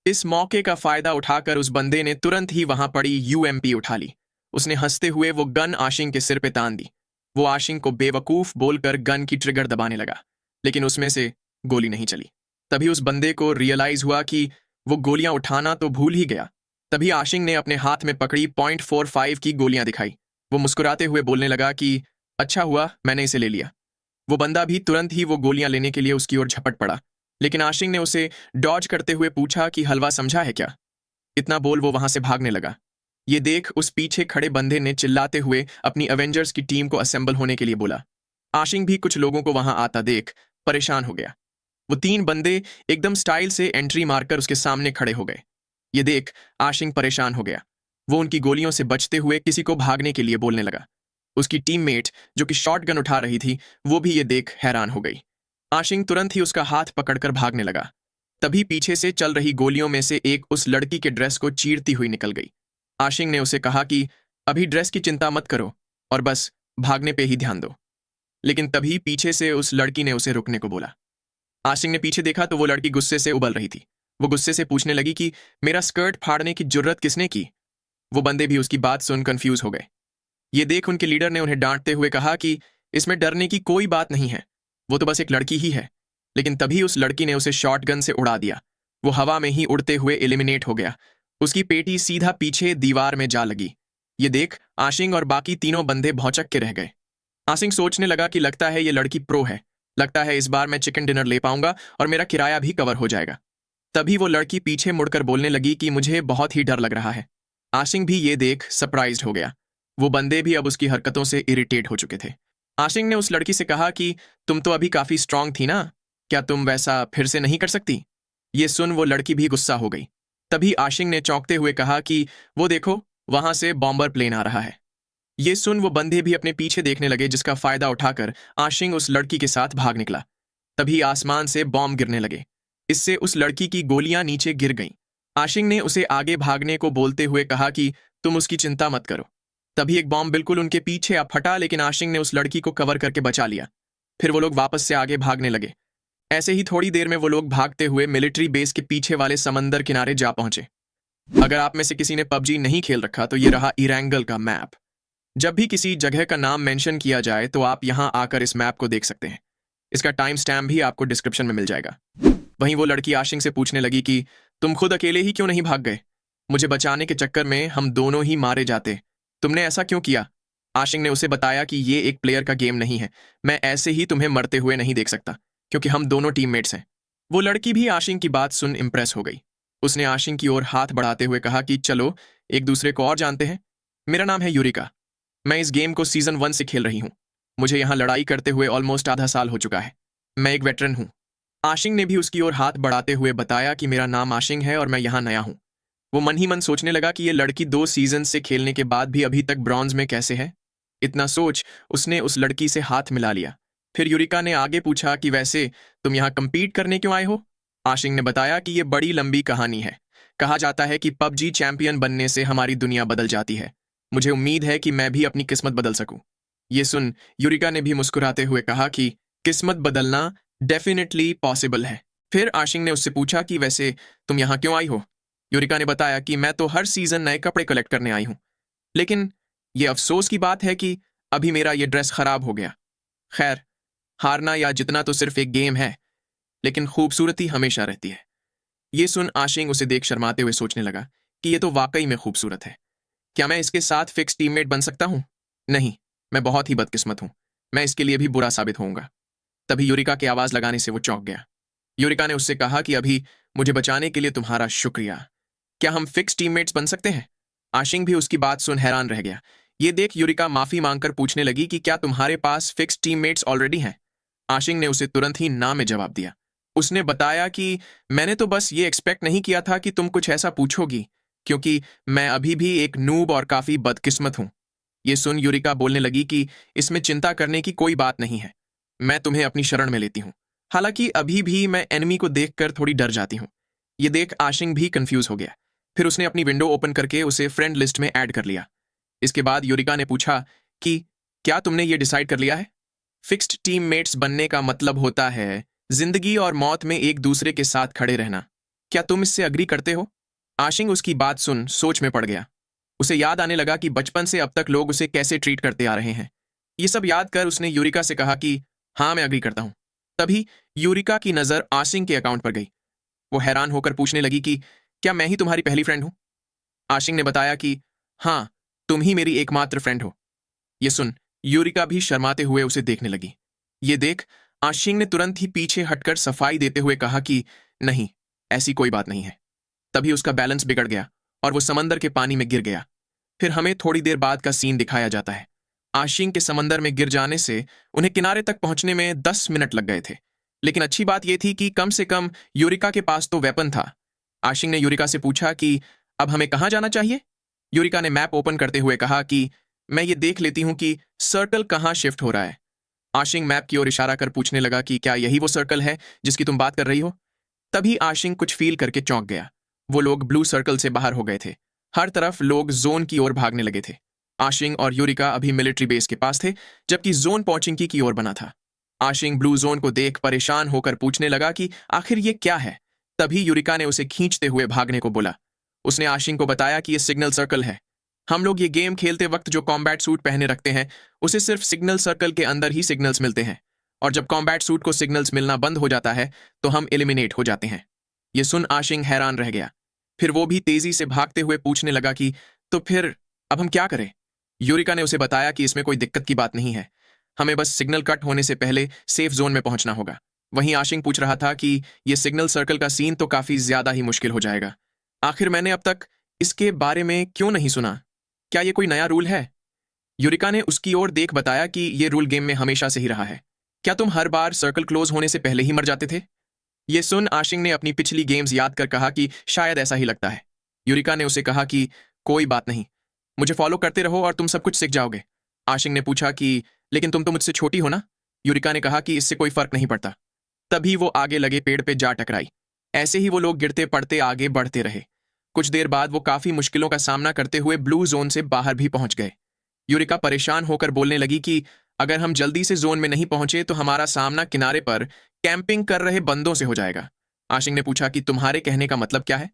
इस मौके का फायदा उठाकर उस बंदे ने तुरंत ही वहां पड़ी यूएमपी उठा ली। उसने हंसते हुए वो गन आशिंग के सिर पे तान दी। वो आशिंग को बेवकूफ बोलकर गन की ट्रिगर दबाने लगा, लेकिन उसमें से गोली नहीं चली। तभी उस बंदे को रियलाइज हुआ कि वो गोलियां उठाना तो भूल ही गया। तभी आशिंग ने अपने हाथ में पकड़ी .45 की गोलियां दिखाई। वो मुस्कुराते हुए बोलने लगा कि अच्छा हुआ मैंने इसे ले लिया। वो बंदा भी तुरंत ही वो गोलियां लेने के लिए उसकी ओर झपट पड़ा, लेकिन आशिंग ने उसे डॉज करते हुए पूछा कि हलवा समझा है क्या? इतना बोल वो वहां से भागने लगा। ये देख उस पीछे खड़े बंदे ने चिल्लाते हुए अपनी एवेंजर्स की टीम को असेंबल होने के लिए बोला। आशिंग भी कुछ लोगों को वहां आता देख परेशान हो गया। वो 3 बंदे एकदम स्टाइल से एंट्री मारकर उसके सामने खड़े हो गए। ये देख आशिंग परेशान हो गया। वो उनकी गोलियों से बचते हुए किसी को भागने के लिए बोलने लगा। उसकी टीममेट जो कि शॉटगन उठा रही थी वो भी ये देख हैरान हो गई। आशिंग तुरंत ही उसका हाथ पकड़कर भागने लगा। तभी पीछे से चल रही गोलियों में से एक उस लड़की के ड्रेस को चीरती हुई निकल गई। आशिंग ने उसे कहा कि अभी ड्रेस की चिंता मत करो और बस भागने पे ही ध्यान दो। लेकिन तभी पीछे से उस लड़की ने उसे रुकने को बोला। आशिंग ने पीछे देखा तो वो लड़की गुस्से से उबल रही थी। वो गुस्से से पूछने लगी कि मेरा स्कर्ट फाड़ने की जुर्रत किसने की? वो बंदे भी उसकी बात सुन कंफ्यूज हो गए। ये देख उनके लीडर ने उन्हें डांटते हुए कहा कि इसमें डरने की कोई बात नहीं है, वो तो बस एक लड़की ही है। लेकिन तभी उस लड़की ने उसे शॉटगन से उड़ा दिया। वो हवा में ही उड़ते हुए एलिमिनेट हो गया। उसकी पेटी सीधा पीछे दीवार में जा लगी। ये देख आशिंग और बाकी तीनों बंदे भौचक के रह गए। आशिंग सोचने लगा कि लगता है ये लड़की प्रो है। लगता है इस बार मैं चिकन डिनर ले पाऊंगा और मेरा किराया भी कवर हो जाएगा। तभी वो लड़की पीछे मुड़कर बोलने लगी कि मुझे बहुत ही डर लग रहा है। आशिंग भी ये देख सरप्राइज्ड हो गया। वो बंदे भी अब उसकी हरकतों से इरिटेट हो चुके थे। आशिंग ने उस लड़की से कहा कि तुम तो अभी काफी स्ट्रांग थी ना, क्या तुम वैसा फिर से नहीं कर सकती? ये सुन वो लड़की भी गुस्सा हो गई। तभी आशिंग ने चौंकते हुए कहा कि वो देखो वहां से बॉम्बर प्लेन आ रहा है। ये सुन वो बंदे भी अपने पीछे देखने लगे, जिसका फायदा उठाकर आशिंग उस लड़की के साथ भाग निकला। तभी आसमान से बॉम्ब गिरने लगे। इससे उस लड़की की गोलियां नीचे गिर गईं। आशिंग ने उसे आगे भागने को बोलते हुए कहा कि तुम उसकी चिंता मत करो। तभी एक बॉम्ब बिल्कुल उनके पीछे आ फटा, लेकिन आशिंग ने उस लड़की को कवर करके बचा लिया। फिर वो लोग वापस से आगे भागने लगे। ऐसे ही थोड़ी देर में वो लोग भागते हुए मिलिट्री बेस के पीछे वाले समंदर किनारे जा पहुंचे। अगर आप में से किसी ने पबजी नहीं खेल रखा तो ये रहा इरेंगल का मैप। जब भी किसी जगह का नाम मेंशन किया जाए तो आप यहां आकर इस मैप को देख सकते हैं। इसका टाइम स्टैम्प भी आपको डिस्क्रिप्शन में मिल जाएगा। वहीं वो लड़की आशिंग से पूछने लगी कि तुम खुद अकेले ही क्यों नहीं भाग गए? मुझे बचाने के चक्कर में हम दोनों ही मारे जाते। तुमने ऐसा क्यों किया? आशिंग ने उसे बताया कि ये एक प्लेयर का गेम नहीं है। मैं ऐसे ही तुम्हें मरते हुए नहीं देख सकता, क्योंकि हम दोनों टीममेट्स हैं। वो लड़की भी आशिंग की बात सुन इम्प्रेस हो गई। उसने आशिंग की ओर हाथ बढ़ाते हुए कहा कि चलो एक दूसरे को और जानते हैं। मेरा नाम है यूरिका। मैं इस गेम को सीजन 1 से खेल रही हूँ। मुझे यहाँ लड़ाई करते हुए ऑलमोस्ट आधा साल हो चुका है। मैं एक वेटरन हूँ। आशिंग ने भी उसकी ओर हाथ बढ़ाते हुए बताया कि मेरा नाम आशिंग है और मैं यहाँ नया हूँ। वो मन ही मन सोचने लगा कि ये लड़की 2 सीजन से खेलने के बाद भी अभी तक ब्रॉन्ज में कैसे है। इतना सोच उसने उस लड़की से हाथ मिला लिया। फिर यूरिका ने आगे पूछा कि वैसे तुम यहाँ कम्पीट करने क्यों आए हो? आशिंग ने बताया कि ये बड़ी लंबी कहानी है। कहा जाता है कि पबजी चैंपियन बनने से हमारी दुनिया बदल जाती है। मुझे उम्मीद है कि मैं भी अपनी किस्मत बदल सकूं। ये सुन यूरिका ने भी मुस्कुराते हुए कहा कि किस्मत बदलना डेफिनेटली पॉसिबल है। फिर आशिंग ने उससे पूछा कि वैसे तुम यहाँ क्यों आई हो? यूरिका ने बताया कि मैं तो हर सीजन नए कपड़े कलेक्ट करने आई हूँ, लेकिन ये अफसोस की बात है कि अभी मेरा ये ड्रेस खराब हो गया। खैर, हारना या जितना तो सिर्फ एक गेम है, लेकिन खूबसूरती हमेशा रहती है। ये सुन आशिंग उसे देख शर्माते हुए सोचने लगा कि ये तो वाकई में खूबसूरत है। क्या मैं इसके साथ फिक्स टीममेट बन सकता हूँ? नहीं, मैं बहुत ही बदकिस्मत हूँ। मैं इसके लिए भी बुरा साबित होऊंगा। तभी यूरिका की आवाज लगाने से वो चौंक गया। यूरिका ने उससे कहा कि अभी मुझे बचाने के लिए तुम्हारा शुक्रिया। क्या हम फिक्स टीममेट्स बन सकते हैं? आशिंग भी उसकी बात सुन हैरान रह गया। ये देख यूरिका माफी मांगकर पूछने लगी कि क्या तुम्हारे पास फिक्स टीममेट्स ऑलरेडी हैं? आशिंग ने उसे तुरंत ही ना में जवाब दिया। उसने बताया कि मैंने तो बस ये एक्सपेक्ट नहीं किया था कि तुम कुछ ऐसा पूछोगी, क्योंकि मैं अभी भी एक नूब और काफी बदकिस्मत हूं। ये सुन यूरिका बोलने लगी कि इसमें चिंता करने की कोई बात नहीं है। मैं तुम्हें अपनी शरण में लेती हूँ। हालांकि अभी भी मैं एनिमी को देखकर थोड़ी डर जाती हूँ। ये देख आशिंग भी कंफ्यूज हो गया। फिर उसने अपनी विंडो ओपन करके उसे फ्रेंड लिस्ट में ऐड कर लिया। इसके बाद यूरिका ने पूछा कि क्या तुमने ये डिसाइड कर लिया है? फिक्स्ड टीममेट्स बनने का मतलब होता है जिंदगी और मौत में एक दूसरे के साथ खड़े रहना। क्या तुम इससे अग्री करते हो? आशिंग उसकी बात सुन सोच में पड़ गया। उसे याद आने लगा कि बचपन से अब तक लोग उसे कैसे ट्रीट करते आ रहे हैं। ये सब याद कर उसने यूरिका से कहा कि हाँ, मैं अग्री करता हूं। तभी यूरिका की नजर आशिंग के अकाउंट पर गई। वो हैरान होकर पूछने लगी कि क्या मैं ही तुम्हारी पहली फ्रेंड हूं? आशिंग ने बताया कि हाँ, तुम ही मेरी एकमात्र फ्रेंड हो। ये सुन यूरिका भी शर्माते हुए उसे देखने लगी। ये देख आशिंग ने तुरंत ही पीछे हटकर सफाई देते हुए कहा कि नहीं, ऐसी कोई बात नहीं है। तभी उसका बैलेंस बिगड़ गया और वो समंदर के पानी में गिर गया। फिर हमें थोड़ी देर बाद का सीन दिखाया जाता है। आशिंग के समंदर में गिर जाने से उन्हें किनारे तक पहुंचने में 10 मिनट लग गए थे। लेकिन अच्छी बात यह थी कि कम से कम यूरिका के पास तो वेपन था। आशिंग ने यूरिका से पूछा कि अब हमें कहां जाना चाहिए? यूरिका ने मैप ओपन करते हुए कहा कि मैं ये देख लेती हूं कि सर्कल कहां शिफ्ट हो रहा है। आशिंग मैप की ओर इशारा कर पूछने लगा कि क्या यही वो सर्कल है जिसकी तुम बात कर रही हो? तभी आशिंग कुछ फील करके चौंक गया। वो लोग ब्लू सर्कल से बाहर हो गए थे। हर तरफ लोग जोन की ओर भागने लगे थे। आशिंग और यूरिका अभी मिलिट्री बेस के पास थे, जबकि जोन पॉचिंकी की ओर बना था। आशिंग ब्लू जोन को देख परेशान होकर पूछने लगा कि आखिर ये क्या है। तभी यूरिका ने उसे खींचते हुए भागने को बोला। उसने आशिंग को बताया कि ये सिग्नल सर्कल है। हम लोग ये गेम खेलते वक्त जो कॉम्बैट सूट पहने रखते हैं, उसे सिर्फ सिग्नल सर्कल के अंदर ही सिग्नल्स मिलते हैं, और जब कॉम्बैट सूट को सिग्नल्स मिलना बंद हो जाता है तो हम एलिमिनेट हो जाते हैं। ये सुन आशिंग हैरान रह गया। फिर वो भी तेजी से भागते हुए पूछने लगा कि तो फिर अब हम क्या करें? यूरिका ने उसे बताया कि इसमें कोई दिक्कत की बात नहीं है। हमें बस सिग्नल कट होने से पहले सेफ जोन में पहुंचना होगा। वहीं आशिंग पूछ रहा था कि ये सिग्नल सर्कल का सीन तो काफी ज्यादा ही मुश्किल हो जाएगा। आखिर मैंने अब तक इसके बारे में क्यों नहीं सुना? क्या ये कोई नया रूल है? यूरिका ने उसकी ओर देख बताया कि ये रूल गेम में हमेशा से ही रहा है। क्या तुम हर बार सर्कल क्लोज होने से पहले ही मर जाते थे? ये सुन आशिंग ने अपनी पिछली गेम्स याद कर कहा कि शायद ऐसा ही लगता है। यूरिका ने उसे कहा कि कोई बात नहीं, मुझे फॉलो करते रहो और तुम सब कुछ सीख जाओगे। आशिंग ने पूछा कि लेकिन तुम तो मुझसे छोटी हो ना। यूरिका ने कहा कि इससे कोई फर्क नहीं पड़ता। तभी वो आगे लगे पेड़ पे जा टकराई। ऐसे ही वो लोग गिरते पड़ते आगे बढ़ते रहे। कुछ देर बाद वो काफी मुश्किलों का सामना करते हुए ब्लू जोन से बाहर भी पहुंच गए। यूरिका परेशान होकर बोलने लगी कि अगर हम जल्दी से जोन में नहीं पहुंचे तो हमारा सामना किनारे पर कैंपिंग कर रहे बंदों से हो जाएगा। आशिंग ने पूछा कि तुम्हारे कहने का मतलब क्या है।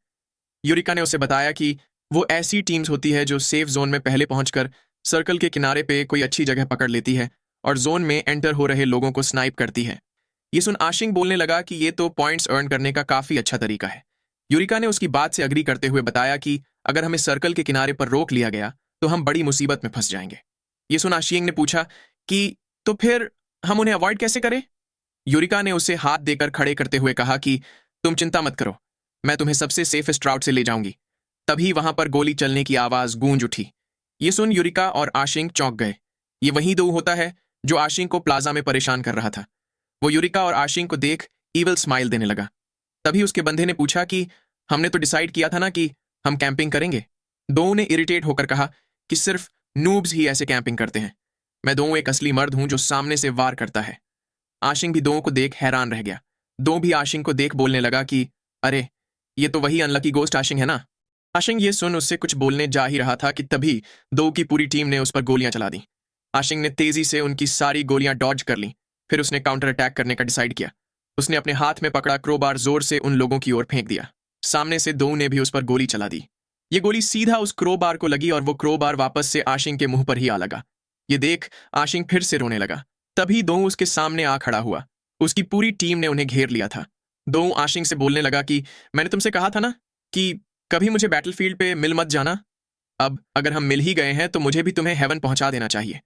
यूरिका ने उसे बताया कि वो ऐसी टीम्स होती है जो सेफ जोन में पहले पहुंचकर सर्कल के किनारे पे कोई अच्छी जगह पकड़ लेती है और जोन में एंटर हो रहे लोगों को स्नाइप करती है। ये सुन आशिंग बोलने लगा कि ये तो पॉइंट्स अर्न करने का काफी अच्छा तरीका है। यूरिका ने उसकी बात से अग्री करते हुए बताया कि अगर हमें सर्कल के किनारे पर रोक लिया गया तो हम बड़ी मुसीबत में फंस जाएंगे। ये सुन आशिंग ने पूछा कि तो फिर हम उन्हें अवॉइड कैसे करें। यूरिका ने उसे हाथ देकर खड़े करते हुए कहा कि तुम चिंता मत करो, मैं तुम्हें सबसे सेफेस्ट राउट से ले जाऊंगी। तभी वहां पर गोली चलने की आवाज गूंज उठी। ये सुन यूरिका और आशिंग चौंक गए। ये वही दो होता है जो आशिंग को प्लाजा में परेशान कर रहा था। वो यूरिका और आशिंग को देख ईवल स्माइल देने लगा। तभी उसके बंधे ने पूछा कि हमने तो डिसाइड किया था ना कि हम कैंपिंग करेंगे। दो ने इरिटेट होकर कहा कि सिर्फ नूब्स ही ऐसे कैंपिंग करते हैं। मैं दो एक असली मर्द हूं जो सामने से वार करता है। आशिंग भी दो को देख हैरान रह गया। दो भी आशिंग को देख बोलने लगा कि अरे ये तो वही अनलकी गोस्ट आशिंग है ना। आशिंग ये सुन उससे कुछ बोलने जा ही रहा था कि तभी दो की पूरी टीम ने उस पर गोलियां चला दी। आशिंग ने तेजी से उनकी सारी गोलियां डॉज कर लीं। फिर उसने काउंटर अटैक करने का डिसाइड किया। उसने अपने हाथ में पकड़ा क्रोबार जोर से उन लोगों की ओर फेंक दिया। सामने से दो ने भी उस पर गोली चला दी। ये गोली सीधा उस क्रोबार को लगी और वो क्रोबार वापस से आशिंग के मुंह पर ही आ लगा। ये देख आशिंग फिर से रोने लगा। तभी दो उसके सामने आ खड़ा हुआ। उसकी पूरी टीम ने उन्हें घेर लिया था। दो आशिंग से बोलने लगा कि मैंने तुमसे कहा था ना कि कभी मुझे बैटलफील्ड पे मिल मत जाना। अब अगर हम मिल ही गए हैं तो मुझे भी तुम्हें हेवन पहुंचा देना चाहिए।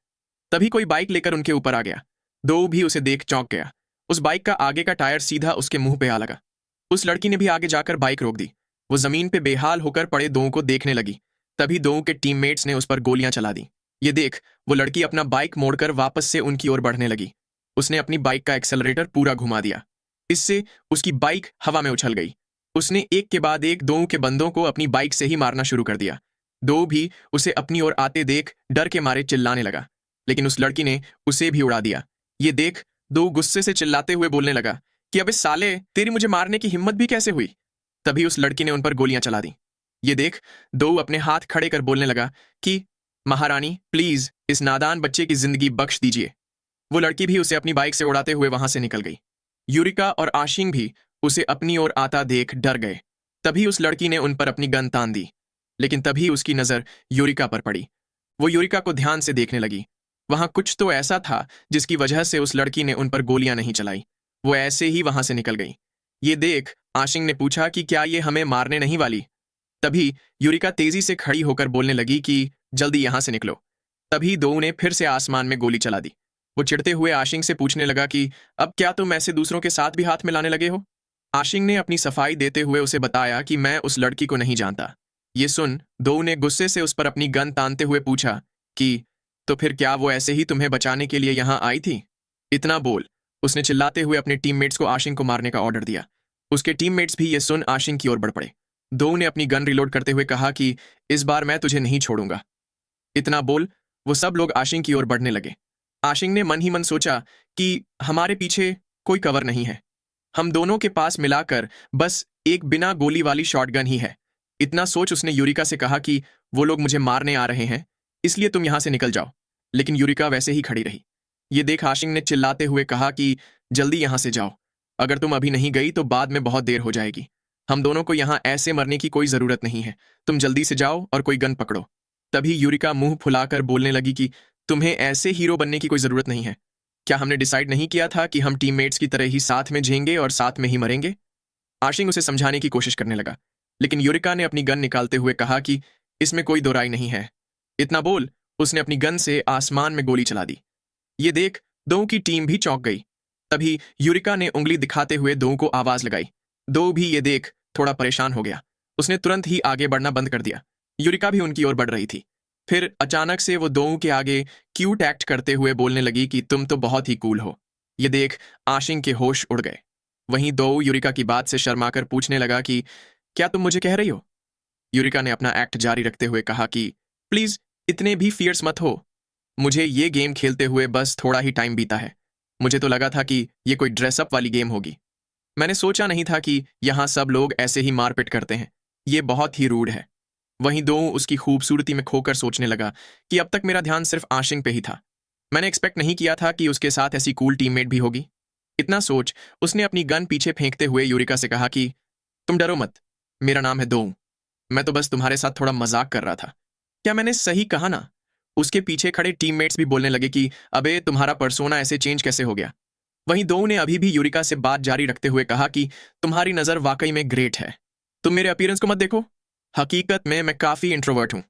तभी कोई बाइक लेकर उनके ऊपर आ गया। दो भी उसे देख चौंक गया। उस बाइक का आगे का टायर सीधा उसके मुंह पे आ लगा। उस लड़की ने भी आगे जाकर बाइक रोक दी। वो जमीन पे बेहाल होकर पड़े दो को देखने लगी। तभी दो के टीममेट्स ने उस पर गोलियां चला दी। ये देख वो लड़की अपना बाइक मोड़कर वापस से उनकी ओर बढ़ने लगी। उसने अपनी बाइक का एक्सेलरेटर पूरा घुमा दिया। इससे उसकी बाइक हवा में उछल गई। उसने एक के बाद एक दो के बंदों को अपनी बाइक से ही मारना शुरू कर दिया। दो भी उसे अपनी ओर आते देख डर के मारे चिल्लाने लगा, लेकिन उस लड़की ने उसे भी उड़ा दिया। ये देख दो गुस्से से चिल्लाते हुए बोलने लगा कि अबे साले, तेरी मुझे मारने की हिम्मत भी कैसे हुई। तभी उस लड़की ने उन पर गोलियां चला दी। ये देख दो अपने हाथ खड़े कर बोलने लगा कि महारानी प्लीज इस नादान बच्चे की जिंदगी बख्श दीजिए। वो लड़की भी उसे अपनी बाइक से उड़ाते हुए वहां से निकल गई। यूरिका और आशिंग भी उसे अपनी ओर आता देख डर गए। तभी उस लड़की ने उन पर अपनी गन तान दी, लेकिन तभी उसकी नजर यूरिका पर पड़ी। वो यूरिका को ध्यान से देखने लगी। वहां कुछ तो ऐसा था जिसकी वजह से उस लड़की ने उन पर गोलियां नहीं चलाई। वो ऐसे ही वहां से निकल गई। ये देख आशिंग ने पूछा कि क्या ये हमें मारने नहीं वाली। तभी यूरिका तेजी से खड़ी होकर बोलने लगी कि जल्दी यहां से निकलो। तभी दो ने फिर से आसमान में गोली चला दी। वो चिढ़ते हुए आशिंग से पूछने लगा कि अब क्या तुम ऐसे दूसरों के साथ भी हाथ मिलाने लगे हो। आशिंग ने अपनी सफाई देते हुए उसे बताया कि मैं उस लड़की को नहीं जानता। ये सुन दो ने गुस्से से उस पर अपनी गन तानते हुए पूछा कि तो फिर क्या वो ऐसे ही तुम्हें बचाने के लिए यहां आई थी। इतना बोल उसने चिल्लाते हुए अपने टीममेट्स को आशिंग को मारने का ऑर्डर दिया। उसके टीममेट्स भी ये सुन आशिंग की ओर बढ़ पड़े। दो ने अपनी गन रिलोड करते हुए कहा कि इस बार मैं तुझे नहीं छोड़ूंगा। इतना बोल वो सब लोग आशिंग की ओर बढ़ने लगे। आशिंग ने मन ही मन सोचा कि हमारे पीछे कोई कवर नहीं है। हम दोनों के पास मिलाकर बस एक बिना गोली वाली शॉटगन ही है। इतना सोच उसने यूरिका से कहा कि वो लोग मुझे मारने आ रहे हैं, इसलिए तुम यहां से निकल जाओ। लेकिन यूरिका वैसे ही खड़ी रही। ये देख आशिंग ने चिल्लाते हुए कहा कि जल्दी यहां से जाओ। अगर तुम अभी नहीं गई तो बाद में बहुत देर हो जाएगी। हम दोनों को यहां ऐसे मरने की कोई जरूरत नहीं है। तुम जल्दी से जाओ और कोई गन पकड़ो। तभी यूरिका मुंह फुलाकर बोलने लगी कि तुम्हें ऐसे हीरो बनने की कोई जरूरत नहीं है। क्या हमने डिसाइड नहीं किया था कि हम टीममेट्स की तरह ही साथ में झेंगे और साथ में ही मरेंगे। आशिंग उसे समझाने की कोशिश करने लगा, लेकिन यूरिका ने अपनी गन निकालते हुए कहा कि इसमें कोई दो राय नहीं है। इतना बोल उसने अपनी गन से आसमान में गोली चला दी। ये देख दो की टीम भी चौंक गई। तभी यूरिका ने उंगली दिखाते हुए दो को आवाज लगाई। दो भी ये देख थोड़ा परेशान हो गया। उसने तुरंत ही आगे बढ़ना बंद कर दिया। यूरिका भी उनकी ओर बढ़ रही थी। फिर अचानक से वो दो के आगे क्यूट एक्ट करते हुए बोलने लगी कि तुम तो बहुत ही कूल हो। ये देख आशिंग के होश उड़ गए। वहीं दो यूरिका की बात से शर्माकर पूछने लगा कि क्या तुम मुझे कह रही हो। यूरिका ने अपना एक्ट जारी रखते हुए कहा कि प्लीज इतने भी फियर्स मत हो। मुझे ये गेम खेलते हुए बस थोड़ा ही टाइम बीता है। मुझे तो लगा था कि ये कोई ड्रेसअप वाली गेम होगी। मैंने सोचा नहीं था कि यहाँ सब लोग ऐसे ही मारपीट करते हैं। ये बहुत ही रूड है। वहीं दो उसकी खूबसूरती में खोकर सोचने लगा कि अब तक मेरा ध्यान सिर्फ आशिंग पे ही था। मैंने एक्सपेक्ट नहीं किया था कि उसके साथ ऐसी कूल टीममेट भी होगी। इतना सोच उसने अपनी गन पीछे फेंकते हुए यूरिका से कहा कि तुम डरो मत, मेरा नाम है दो। मैं तो बस तुम्हारे साथ थोड़ा मजाक कर रहा था। क्या मैंने सही कहा ना? उसके पीछे खड़े टीममेट्स भी बोलने लगे कि अबे तुम्हारा पर्सोना ऐसे चेंज कैसे हो गया। वहीं दो ने अभी भी यूरिका से बात जारी रखते हुए कहा कि तुम्हारी नजर वाकई में ग्रेट है। तुम मेरे अपीयरेंस को मत देखो। हकीकत में मैं काफी इंट्रोवर्ट हूं।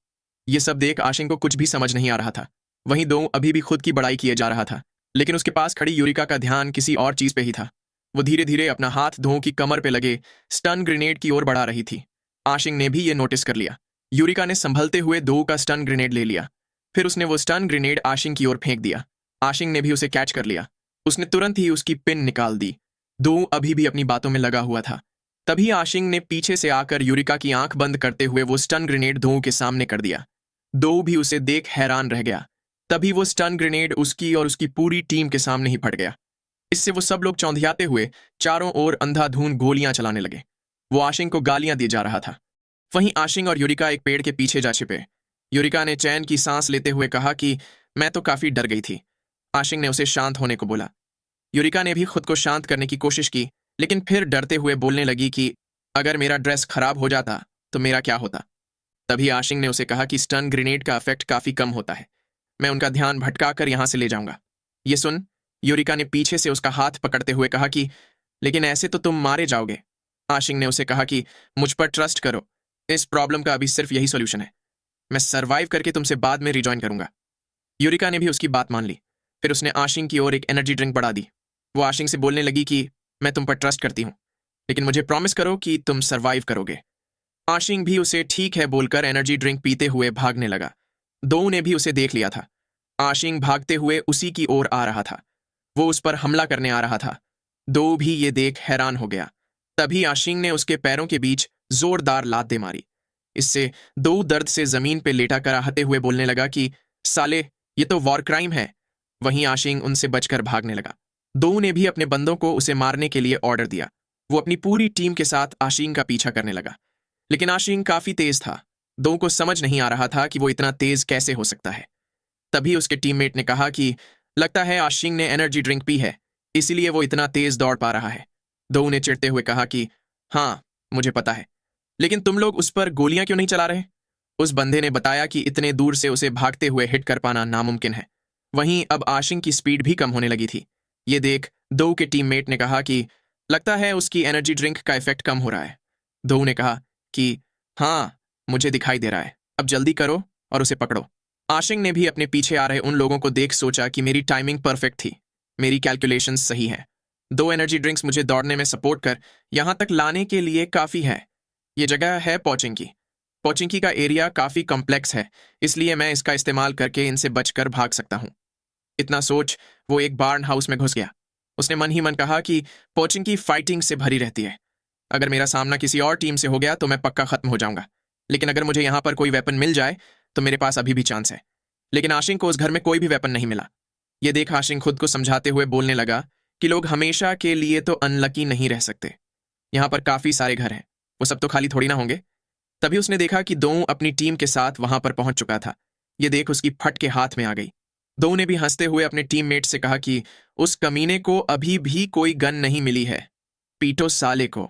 ये सब देख आशिंग को कुछ भी समझ नहीं आ रहा था। वहीं दो अभी भी खुद की बड़ाई किए जा रहा था, लेकिन उसके पास खड़ी यूरिका का ध्यान किसी और चीज पे ही था। वो धीरे धीरे अपना हाथ दो की कमर पे लगे स्टन ग्रेनेड की ओर बढ़ा रही थी। आशिंग ने भी ये नोटिस कर लिया। यूरिका ने संभलते हुए दो का स्टन ग्रेनेड ले लिया। फिर उसने वो स्टन ग्रेनेड आशिंग की ओर फेंक दिया। आशिंग ने भी उसे कैच कर लिया। उसने तुरंत ही उसकी पिन निकाल दी। दो अभी भी अपनी बातों में लगा हुआ था। तभी आशिंग ने पीछे से आकर यूरिका की आंख बंद करते हुए वो स्टन ग्रेनेड दो के सामने कर दिया। दो भी उसे देख हैरान रह गया। तभी वो स्टन ग्रेनेड उसकी और उसकी पूरी टीम के सामने ही फट गया। इससे वो सब लोग चौंधियाते हुए चारों ओर अंधाधुंध गोलियां चलाने लगे। वो आशिंग को गालियां दिए जा रहा था। वहीं आशिंग और यूरिका एक पेड़ के पीछे जा छिपे। यूरिका ने चैन की सांस लेते हुए कहा कि मैं तो काफी डर गई थी। आशिंग ने उसे शांत होने को बोला। यूरिका ने भी खुद को शांत करने की कोशिश की, लेकिन फिर डरते हुए बोलने लगी कि अगर मेरा ड्रेस खराब हो जाता तो मेरा क्या होता। तभी आशिंग ने उसे कहा कि स्टन ग्रेनेड का इफेक्ट काफी कम होता है। मैं उनका ध्यान भटकाकर यहां से ले जाऊंगा। ये सुन, यूरिका ने पीछे से उसका हाथ पकड़ते हुए कहा कि लेकिन ऐसे तो तुम मारे जाओगे। आशिंग ने उसे कहा कि मुझ पर ट्रस्ट करो, इस प्रॉब्लम का अभी सिर्फ यही सोल्यूशन है। मैं सर्वाइव करके तुमसे बाद में रिजॉइन करूंगा। यूरिका ने भी उसकी बात मान ली। फिर उसने आशिंग की ओर एक एनर्जी ड्रिंक बढ़ा दी। वो आशिंग से बोलने लगी कि मैं तुम पर ट्रस्ट करती हूँ, लेकिन मुझे प्रॉमिस करो कि तुम सर्वाइव करोगे। आशिंग भी उसे ठीक है बोलकर एनर्जी ड्रिंक पीते हुए भागने लगा। दो ने भी उसे देख लिया था। आशिंग भागते हुए उसी की ओर आ रहा था। वो उस पर हमला करने आ रहा था। दो भी ये देख हैरान हो गया। तभी आशिंग ने उसके पैरों के बीच जोरदार लात दे मारी। इससे दो दर्द से जमीन पे लेटा कराहते हुए बोलने लगा कि साले, ये तो वॉर क्राइम है। वहीं आशिंग उनसे बचकर भागने लगा। दो ने भी अपने बंदों को उसे मारने के लिए ऑर्डर दिया। वो अपनी पूरी टीम के साथ आशिंग का पीछा करने लगा, लेकिन आशिंग काफी तेज था। दो को समझ नहीं आ रहा था कि वो इतना तेज कैसे हो सकता है। तभी उसके टीममेट ने कहा कि लगता है आशिंग ने एनर्जी ड्रिंक पी है, इसीलिए वो इतना तेज दौड़ पा रहा है। दो ने चिढ़ते हुए कहा कि हाँ, मुझे पता है, लेकिन तुम लोग उस पर गोलियां क्यों नहीं चला रहे? उस बंदे ने बताया कि इतने दूर से उसे भागते हुए हिट कर पाना नामुमकिन है। वहीं अब आशिंग की स्पीड भी कम होने लगी थी। ये देख दो के टीममेट ने कहा कि लगता है उसकी एनर्जी ड्रिंक का इफेक्ट कम हो रहा है। दो ने कहा कि हाँ, मुझे दिखाई दे रहा है, अब जल्दी करो और उसे पकड़ो। आशिंग ने भी अपने पीछे आ रहे उन लोगों को देख सोचा कि मेरी टाइमिंग परफेक्ट थी, मेरी कैलकुलेशंस सही है। दो एनर्जी ड्रिंक्स मुझे दौड़ने में सपोर्ट कर यहां तक लाने के लिए काफी है। ये जगह है पोचिंकी। पोचिंकी का एरिया काफी कॉम्प्लेक्स है, इसलिए मैं इसका इस्तेमाल करके इनसे बचकर भाग सकता हूं। इतना सोच वो एक बार्न हाउस में घुस गया। उसने मन ही मन कहा कि पोचिंकी फाइटिंग से भरी रहती है। अगर मेरा सामना किसी और टीम से हो गया तो मैं पक्का खत्म हो जाऊंगा, लेकिन अगर मुझे यहां पर कोई वेपन मिल जाए तो मेरे पास अभी भी चांस है। लेकिन आशिंग को उस घर में कोई भी वेपन नहीं मिला। ये देख आशिंग खुद को समझाते हुए बोलने लगा कि लोग हमेशा के लिए तो अनलकी नहीं रह सकते। यहाँ पर काफी सारे घर हैं, वो सब तो खाली थोड़ी ना होंगे। तभी उसने देखा कि दो अपनी टीम के साथ वहां पर पहुंच चुका था। ये देख उसकी फट के हाथ में आ गई। दो ने भी हंसते हुए अपने टीममेट से कहा कि उस कमीने को अभी भी कोई गन नहीं मिली है, पीटो साले को।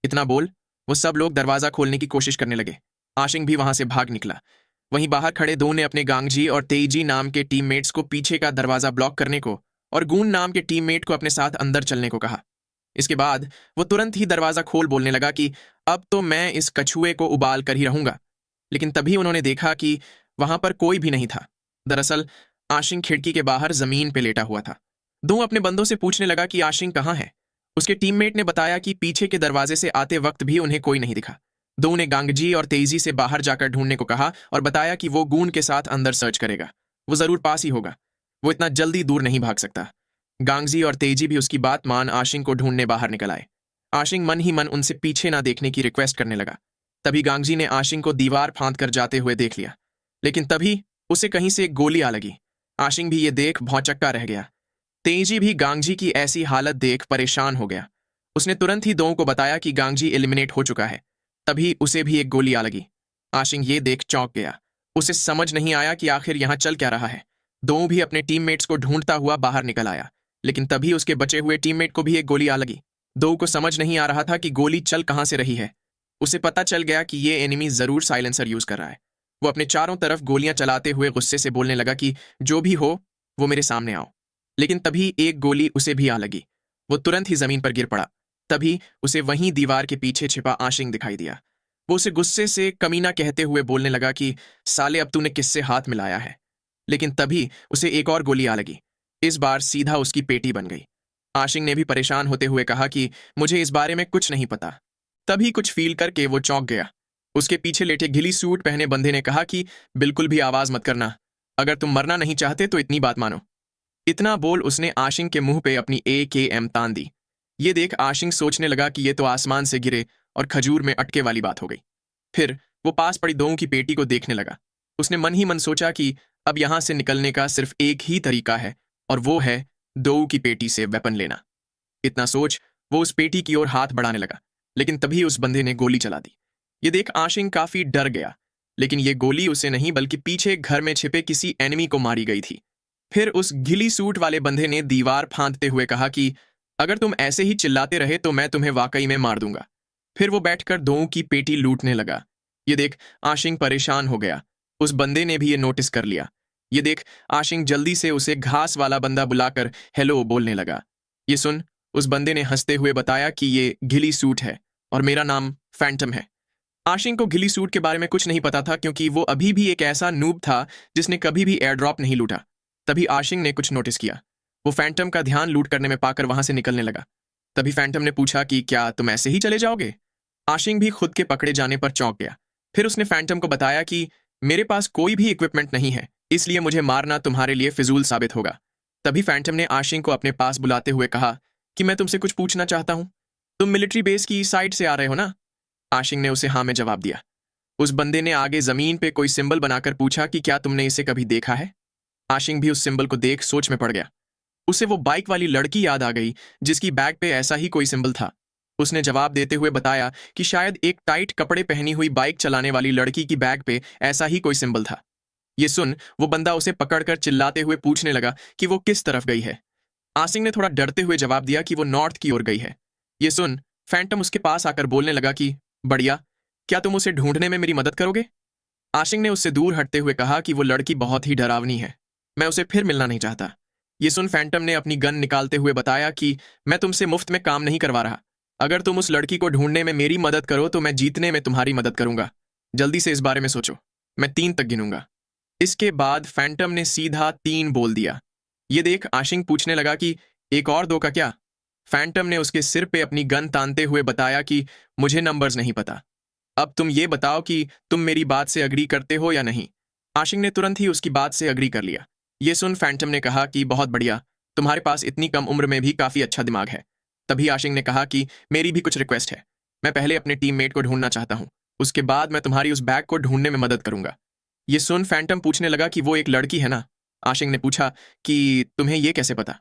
इतना बोल वो सब लोग दरवाजा खोलने की कोशिश करने लगे। आशिंग भी वहां से भाग निकला। वहीं बाहर खड़े दो ने अपने गांगजी और तेईजी नाम के टीममेट्स को पीछे का दरवाजा ब्लॉक करने को और गून नाम के टीममेट को अपने साथ अंदर चलने को कहा। इसके बाद वो तुरंत ही दरवाजा खोल बोलने लगा कि अब तो मैं इस कछुए को उबाल कर ही रहूंगा। लेकिन तभी उन्होंने देखा कि वहां पर कोई भी नहीं था। दरअसल आशिंग खिड़की के बाहर जमीन पे लेटा हुआ था। दो अपने बंदों से पूछने लगा कि आशिंग कहाँ है। उसके टीममेट ने बताया कि पीछे के दरवाजे से आते वक्त भी उन्हें कोई नहीं दिखा। दो ने गांगजी और तेजी से बाहर जाकर ढूंढने को कहा और बताया कि वो गून के साथ अंदर सर्च करेगा, वो जरूर पास ही होगा, वो इतना जल्दी दूर नहीं भाग सकता। गांगजी और तेजी भी उसकी बात मान आशिंग को ढूंढने बाहर निकल आए। आशिंग मन ही मन उनसे पीछे ना देखने की रिक्वेस्ट करने लगा। तभी गांगजी ने आशिंग को दीवार फांद कर जाते हुए देख लिया। लेकिन तभी उसे कहीं से एक गोली आ लगी। आशिंग भी ये देख भौचक्का रह गया। तेजी भी गांगजी की ऐसी हालत देख परेशान हो गया। उसने तुरंत ही दों को बताया कि गांगजी एलिमिनेट हो चुका है। तभी उसे भी एक गोली आ लगी। आशिंग ये देख चौंक गया। उसे समझ नहीं आया कि आखिर यहां चल क्या रहा है। दों भी अपने टीममेट्स को ढूंढता हुआ बाहर निकल आया, लेकिन तभी उसके बचे हुए टीममेट को भी एक गोली आ लगी। दों को समझ नहीं आ रहा था कि गोली चल कहां से रही है। उसे पता चल गया कि ये एनिमी जरूर साइलेंसर यूज कर रहा है। वो अपने चारों तरफ गोलियां चलाते हुए गुस्से से बोलने लगा कि जो भी हो वो मेरे सामने आओ। लेकिन तभी एक गोली उसे भी आ लगी। वो तुरंत ही जमीन पर गिर पड़ा। तभी उसे वहीं दीवार के पीछे छिपा आशिंग दिखाई दिया। वो उसे गुस्से से कमीना कहते हुए बोलने लगा कि साले अब तूने किससे हाथ मिलाया है। लेकिन तभी उसे एक और गोली आ लगी। इस बार सीधा उसकी पेटी बन गई। आशिंग ने भी परेशान होते हुए कहा कि मुझे इस बारे में कुछ नहीं पता। तभी कुछ फील करके वो चौंक गया। उसके पीछे लेटे घिली सूट पहने बंदे ने कहा कि बिल्कुल भी आवाज मत करना। अगर तुम मरना नहीं चाहते तो इतनी बात मानो। इतना बोल उसने आशिंग के मुंह पे अपनी AKM तान दी। ये देख आशिंग सोचने लगा कि ये तो आसमान से गिरे और खजूर में अटके वाली बात हो गई। फिर वो पास पड़ी दों की पेटी को देखने लगा। उसने मन ही मन सोचा कि अब यहां से निकलने का सिर्फ एक ही तरीका है, और वो है दों की पेटी से वेपन लेना। इतना सोच वो उस पेटी की ओर हाथ बढ़ाने लगा, लेकिन तभी उस बंदे ने गोली चला दी। ये देख आशिंग काफी डर गया, लेकिन ये गोली उसे नहीं बल्कि पीछे घर में छिपे किसी एनिमी को मारी गई थी। फिर उस घिली सूट वाले बंदे ने दीवार फांदते हुए कहा कि अगर तुम ऐसे ही चिल्लाते रहे तो मैं तुम्हें वाकई में मार दूंगा। फिर वो बैठकर दों की पेटी लूटने लगा। ये देख आशिंग परेशान हो गया। उस बंदे ने भी ये नोटिस कर लिया। ये देख आशिंग जल्दी से उसे घास वाला बंदा बुलाकर हेलो बोलने लगा। ये सुन उस बंदे ने हंसते हुए बताया कि ये घिली सूट है और मेरा नाम फैंटम है। आशिंग को घिली सूट के बारे में कुछ नहीं पता था, क्योंकि वो अभी भी एक ऐसा नूब था जिसने कभी भी एयर ड्रॉप नहीं लूटा। तभी आशिंग ने कुछ नोटिस किया। वो फैंटम का ध्यान लूट करने में पाकर वहां से निकलने लगा। तभी फैंटम ने पूछा कि क्या तुम ऐसे ही चले जाओगे। आशिंग भी खुद के पकड़े जाने पर चौंक गया। फिर उसने फैंटम को बताया कि मेरे पास कोई भी इक्विपमेंट नहीं है, इसलिए मुझे मारना तुम्हारे लिए फिजूल साबित होगा। तभी फैंटम ने आशिंग को अपने पास बुलाते हुए कहा कि मैं तुमसे कुछ पूछना चाहता हूं। तुम मिलिट्री बेस की साइड से आ रहे हो ना? आशिंग ने उसे हाँ में जवाब दिया। उस बंदे ने आगे जमीन पे कोई सिंबल बनाकर पूछा कि क्या तुमने इसे कभी देखा है। आशिंग भी उस सिंबल को देख सोच में पड़ गया। उसे वो बाइक वाली लड़की याद आ गई जिसकी बैग पे ऐसा ही कोई सिंबल था। उसने जवाब देते हुए बताया कि शायद एक टाइट कपड़े पहनी हुई बाइक चलाने वाली लड़की की बैग पे ऐसा ही कोई सिंबल था। ये सुन वो बंदा उसे पकड़कर चिल्लाते हुए पूछने लगा कि वो किस तरफ गई है। आशिंग ने थोड़ा डरते हुए जवाब दिया कि वो नॉर्थ की ओर गई है। ये सुन फैंटम उसके पास आकर बोलने लगा कि बढ़िया, क्या तुम उसे ढूंढने में मेरी मदद करोगे। आशिंग ने उससे दूर हटते हुए कहा कि वो लड़की बहुत ही डरावनी है, मैं उसे फिर मिलना नहीं चाहता। ये सुन फैंटम ने अपनी गन निकालते हुए बताया कि मैं तुमसे मुफ्त में काम नहीं करवा रहा। अगर तुम उस लड़की को ढूंढने में मेरी मदद करो तो मैं जीतने में तुम्हारी मदद करूंगा। जल्दी से इस बारे में सोचो, मैं 3 तक गिनूंगा। इसके बाद फैंटम ने सीधा 3 बोल दिया। ये देख आशिंग पूछने लगा कि एक और 2 का क्या। फैंटम ने उसके सिर पे अपनी गन तानते हुए बताया कि मुझे नंबर्स नहीं पता, अब तुम ये बताओ कि तुम मेरी बात से अग्री करते हो या नहीं। आशिंग ने तुरंत ही उसकी बात से अग्री कर लिया। ये सुन फैंटम ने कहा कि बहुत बढ़िया, तुम्हारे पास इतनी कम उम्र में भी काफी अच्छा दिमाग है। तभी आशिंग ने कहा कि मेरी भी कुछ रिक्वेस्ट है। मैं पहले अपने टीममेट को ढूंढना चाहता हूं, उसके बाद मैं तुम्हारी उस बैग को ढूंढने में मदद करूंगा। ये सुन फैंटम पूछने लगा कि वो एक लड़की है ना। आशिंग ने पूछा कि तुम्हें ये कैसे पता।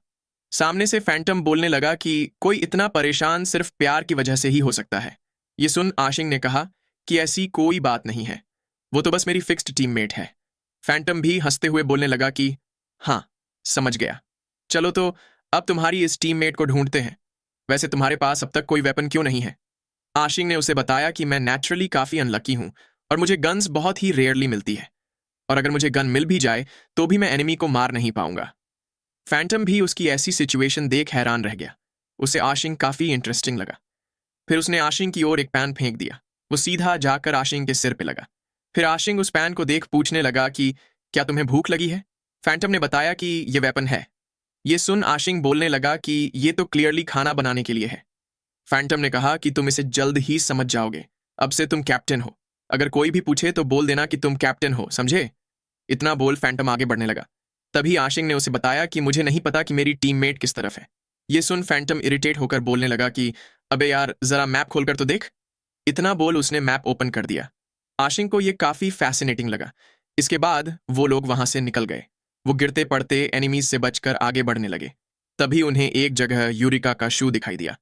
सामने से फैंटम बोलने लगा कि कोई इतना परेशान सिर्फ प्यार की वजह से ही हो सकता है। ये सुन आशिंग ने कहा कि ऐसी कोई बात नहीं है, वो तो बस मेरी फिक्स्ड टीममेट है। फैंटम भी हंसते हुए बोलने लगा कि हाँ, समझ गया। चलो तो अब तुम्हारी इस टीममेट को ढूंढते हैं। वैसे तुम्हारे पास अब तक कोई वेपन क्यों नहीं है। आशिंग ने उसे बताया कि मैं नेचुरली काफी अनलकी हूं और मुझे गन्स बहुत ही रेयरली मिलती है, और अगर मुझे गन मिल भी जाए तो भी मैं एनिमी को मार नहीं पाऊंगा। फैंटम भी उसकी ऐसी सिचुएशन देख हैरान रह गया। उसे आशिंग काफी इंटरेस्टिंग लगा। फिर उसने आशिंग की ओर एक पैन फेंक दिया। वो सीधा जाकर आशिंग के सिर पे लगा। फिर आशिंग उस पैन को देख पूछने लगा कि क्या तुम्हें भूख लगी है। फैंटम ने बताया कि ये वेपन है। ये सुन आशिंग बोलने लगा कि ये तो क्लियरली खाना बनाने के लिए है। फैंटम ने कहा कि तुम इसे जल्द ही समझ जाओगे, अब से तुम कैप्टन हो। अगर कोई भी पूछे तो बोल देना कि तुम कैप्टन हो, समझे। इतना बोल फैंटम आगे बढ़ने लगा। तभी आशिंग ने उसे बताया कि मुझे नहीं पता कि मेरी टीममेट किस तरफ है। ये सुन फैंटम इरिटेट होकर बोलने लगा कि अबे यार जरा मैप खोलकर तो देख। इतना बोल उसने मैप ओपन कर दिया। आशिंग को यह काफी फैसिनेटिंग लगा। इसके बाद वो लोग वहां से निकल गए। वो गिरते पड़ते एनिमीज से बचकर आगे बढ़ने लगे। तभी उन्हें एक जगह यूरिका का शू दिखाई दिया।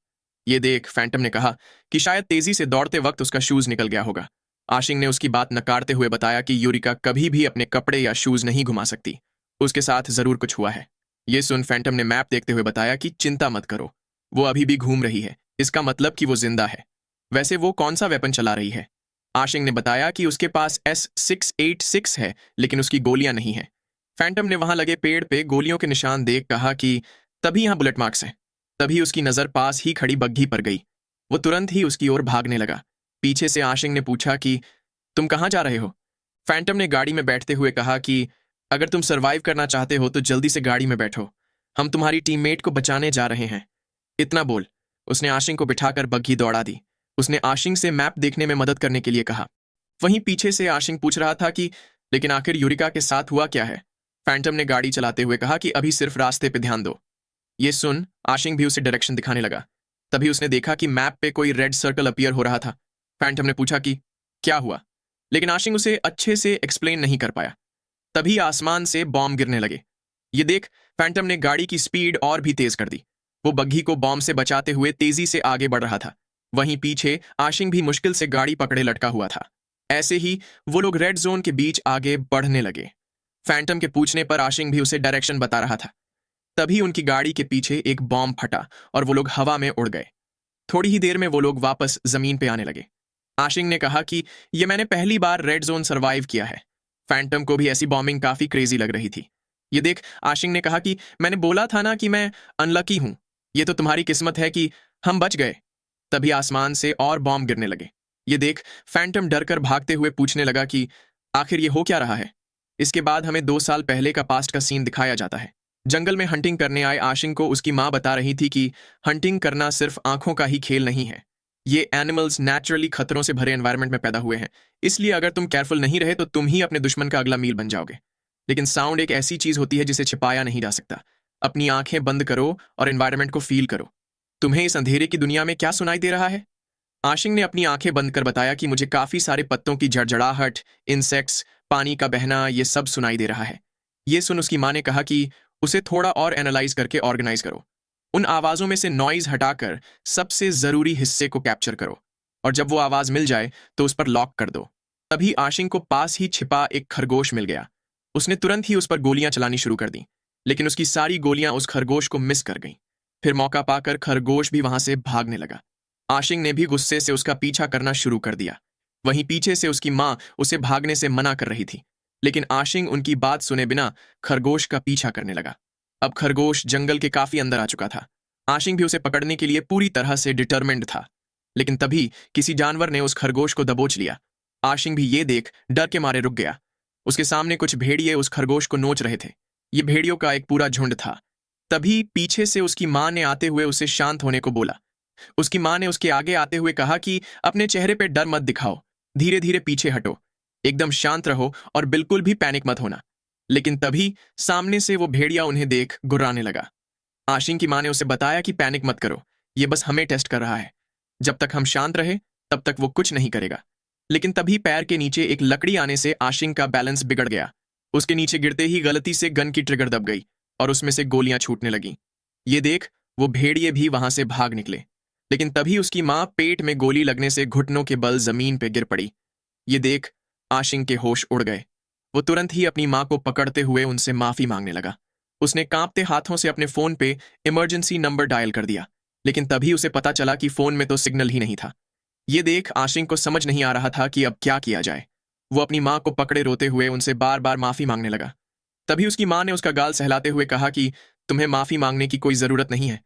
ये देख फैंटम ने कहा कि शायद तेजी से दौड़ते वक्त उसका शूज निकल गया होगा। आशिंग ने उसकी बात नकारते हुए बताया कि यूरिका कभी भी अपने कपड़े या शूज नहीं घुमा सकती, उसके साथ जरूर कुछ हुआ है। ये सुन फैंटम ने मैप देखते हुए बताया कि चिंता मत करो, वो अभी भी घूम रही है, इसका मतलब कि वो जिंदा है। वैसे वो कौन सा वेपन चला रही है? आशिंग ने बताया कि उसके पास S686 है, लेकिन उसकी गोलियां नहीं है। फैंटम ने वहां लगे पेड़ पे गोलियों के निशान देख कहा कि तभी यहां बुलेट मार्क्स हैं। तभी उसकी नजर पास ही खड़ी बग्घी पर गई। वो तुरंत ही उसकी ओर भागने लगा। पीछे से आशिंग ने पूछा कि तुम कहाँ जा रहे हो? फैंटम ने गाड़ी में बैठते हुए कहा कि अगर तुम सरवाइव करना चाहते हो तो जल्दी से गाड़ी में बैठो, हम तुम्हारी टीममेट को बचाने जा रहे हैं। इतना बोल उसने आशिंग को बिठाकर बग्घी दौड़ा दी। उसने आशिंग से मैप देखने में मदद करने के लिए कहा। वहीं पीछे से आशिंग पूछ रहा था कि लेकिन आखिर यूरिका के साथ हुआ क्या है? फैंटम ने गाड़ी चलाते हुए कहा कि अभी सिर्फ रास्ते पे ध्यान दो। ये सुन आशिंग भी उसे डायरेक्शन दिखाने लगा। तभी उसने देखा कि मैप पे कोई रेड सर्कल अपीयर हो रहा था। फैंटम ने पूछा कि क्या हुआ, लेकिन आशिंग उसे अच्छे से एक्सप्लेन नहीं कर पाया। तभी आसमान से बॉम्ब गिरने लगे। ये देख फैंटम ने गाड़ी की स्पीड और भी तेज कर दी। वो बग्घी को बॉम्ब से बचाते हुए तेजी से आगे बढ़ रहा था। वहीं पीछे आशिंग भी मुश्किल से गाड़ी पकड़े लटका हुआ था। ऐसे ही वो लोग रेड जोन के बीच आगे बढ़ने लगे। फैंटम के पूछने पर आशिंग भी उसे डायरेक्शन बता रहा था। तभी उनकी गाड़ी के पीछे एक बॉम्ब फटा और वो लोग हवा में उड़ गए। थोड़ी ही देर में वो लोग वापस जमीन पे आने लगे। आशिंग ने कहा कि ये मैंने पहली बार रेड जोन सरवाइव किया है। फैंटम को भी ऐसी बॉम्बिंग काफी क्रेजी लग रही थी। ये देख आशिंग ने कहा कि मैंने बोला था ना कि मैं अनलकी हूं, ये तो तुम्हारी किस्मत है कि हम बच गए। तभी आसमान से और बॉम्ब गिरने लगे। ये देख फैंटम डरकर भागते हुए पूछने लगा कि आखिर ये हो क्या रहा है? इसके बाद हमें 2 साल पहले का पास्ट का सीन दिखाया जाता है। जंगल में हंटिंग करने आए आशिंग को उसकी माँ बता रही थी कि हंटिंग करना सिर्फ आंखों का ही खेल नहीं है। ये एनिमल्स नेचुरली खतरों से भरे एनवायरनमेंट में पैदा हुए हैं, इसलिए अगर तुम केयरफुल नहीं रहे तो तुम ही अपने दुश्मन का अगला मील बन जाओगे। लेकिन साउंड एक ऐसी चीज होती है जिसे छिपाया नहीं जा सकता। अपनी आंखें बंद करो और एनवायरनमेंट को फील करो। तुम्हें इस अंधेरे की दुनिया में क्या सुनाई दे रहा है? आशिंग ने अपनी आंखें बंद कर बताया कि मुझे काफी सारे पत्तों की झड़झड़ाहट, इंसेक्ट्स, पानी का बहना, ये सब सुनाई दे रहा है। ये सुन उसकी माँ ने कहा कि उसे थोड़ा और एनालाइज करके ऑर्गेनाइज करो। उन आवाजों में से नॉइज हटाकर सबसे जरूरी हिस्से को कैप्चर करो, और जब वो आवाज मिल जाए तो उस पर लॉक कर दो। तभी आशिंग को पास ही छिपा एक खरगोश मिल गया। उसने तुरंत ही उस पर गोलियां चलानी शुरू कर दी, लेकिन उसकी सारी गोलियां उस खरगोश को मिस कर गईं। फिर मौका पाकर खरगोश भी वहां से भागने लगा। आशिंग ने भी गुस्से से उसका पीछा करना शुरू कर दिया। वहीं पीछे से उसकी माँ उसे भागने से मना कर रही थी, लेकिन आशिंग उनकी बात सुने बिना खरगोश का पीछा करने लगा। अब खरगोश जंगल के काफी अंदर आ चुका था। आशिंग भी उसे पकड़ने के लिए पूरी तरह से डिटरमिन्ड था, लेकिन तभी किसी जानवर ने उस खरगोश को दबोच लिया। आशिंग भी ये देख डर के मारे रुक गया। उसके सामने कुछ भेड़िए उस खरगोश को नोच रहे थे। ये भेड़ियों का एक पूरा झुंड था। तभी पीछे से उसकी माँ ने आते हुए उसे शांत होने को बोला। उसकी माँ ने उसके आगे आते हुए कहा कि अपने चेहरे पे डर मत दिखाओ, धीरे धीरे पीछे हटो, एकदम शांत रहो और बिल्कुल भी पैनिक मत होना। लेकिन तभी सामने से वो भेड़िया उन्हें देख गुर्राने लगा। आशिंग की माँ ने उसे बताया कि पैनिक मत करो, ये बस हमें टेस्ट कर रहा है। जब तक हम शांत रहे तब तक वो कुछ नहीं करेगा। लेकिन तभी पैर के नीचे एक लकड़ी आने से आशिंग का बैलेंस बिगड़ गया। उसके नीचे गिरते ही गलती से गन की ट्रिगर दब गई और उसमें से गोलियां छूटने लगीं। ये देख वो भेड़िए भी वहां से भाग निकले, लेकिन तभी उसकी माँ पेट में गोली लगने से घुटनों के बल जमीन पे गिर पड़ी। ये देख आशिंग के होश उड़ गए। वो तुरंत ही अपनी माँ को पकड़ते हुए उनसे माफी मांगने लगा। उसने कांपते हाथों से अपने फोन पे इमरजेंसी नंबर डायल कर दिया, लेकिन तभी उसे पता चला कि फोन में तो सिग्नल ही नहीं था। ये देख आशिंग को समझ नहीं आ रहा था कि अब क्या किया जाए। वो अपनी माँ को पकड़े रोते हुए उनसे बार बार माफी मांगने लगा। तभी उसकी माँ ने उसका गाल सहलाते हुए कहा कि तुम्हें माफी मांगने की कोई जरूरत नहीं है,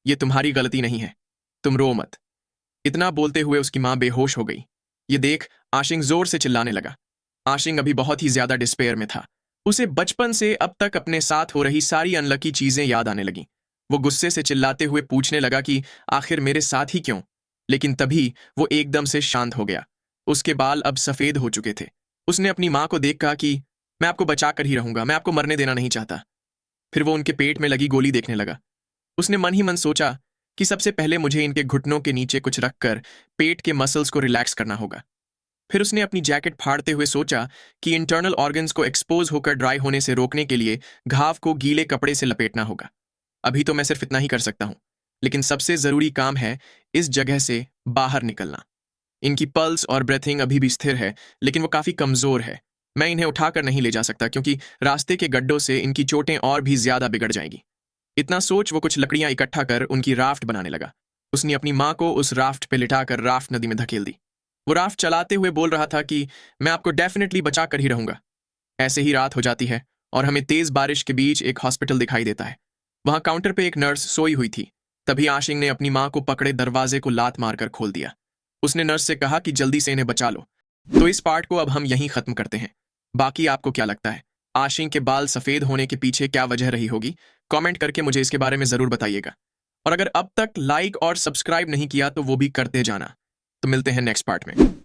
ये तुम्हारी गलती नहीं है, तुम रो मत। इतना बोलते हुए उसकी माँ बेहोश हो गई। ये देख आशिंग जोर से चिल्लाने लगा। आशिंग अभी बहुत ही ज्यादा डिस्पेयर में था। उसे बचपन से अब तक अपने साथ हो रही सारी अनलकी चीजें याद आने लगीं। वो गुस्से से चिल्लाते हुए पूछने लगा कि आखिर मेरे साथ ही क्यों? लेकिन तभी वो एकदम से शांत हो गया। उसके बाल अब सफेद हो चुके थे। उसने अपनी माँ को देख कहा कि मैं आपको बचा कर ही रहूंगा, मैं आपको मरने देना नहीं चाहता। फिर वो उनके पेट में लगी गोली देखने लगा। उसने मन ही मन सोचा कि सबसे पहले मुझे इनके घुटनों के नीचे कुछ रखकर पेट के मसल्स को रिलैक्स करना होगा। फिर उसने अपनी जैकेट फाड़ते हुए सोचा कि इंटरनल ऑर्गन्स को एक्सपोज होकर ड्राई होने से रोकने के लिए घाव को गीले कपड़े से लपेटना होगा। अभी तो मैं सिर्फ इतना ही कर सकता हूं, लेकिन सबसे जरूरी काम है इस जगह से बाहर निकलना। इनकी पल्स और ब्रेथिंग अभी भी स्थिर है, लेकिन वो काफी कमजोर है। मैं इन्हें उठाकर नहीं ले जा सकता क्योंकि रास्ते के गड्ढों से इनकी चोटें और भी ज्यादा बिगड़ जाएंगी। इतना सोच वो कुछ लकड़ियां इकट्ठा कर उनकी राफ्ट बनाने लगा। उसने अपनी माँ को उस राफ्ट पे लिटाकर राफ्ट नदी में धकेल दी। वो राफ्ट चलाते हुए बोल रहा था कि मैं आपको डेफिनेटली बचा कर ही रहूंगा। ऐसे ही रात हो जाती है और हमें तेज बारिश के बीच एक हॉस्पिटल दिखाई देता है। वहां काउंटर पे एक नर्स सोई हुई थी। तभी आशिंग ने अपनी माँ को पकड़े दरवाजे को लात मारकर खोल दिया। उसने नर्स से कहा कि जल्दी से इन्हें बचा लो। तो इस पार्ट को अब हम यहीं खत्म करते हैं। बाकी आपको क्या लगता है, आशिंग के बाल सफेद होने के पीछे क्या वजह रही होगी? कमेंट करके मुझे इसके बारे में जरूर बताइएगा। और अगर अब तक लाइक और सब्सक्राइब नहीं किया तो वो भी करते जाना। तो मिलते हैं नेक्स्ट पार्ट में।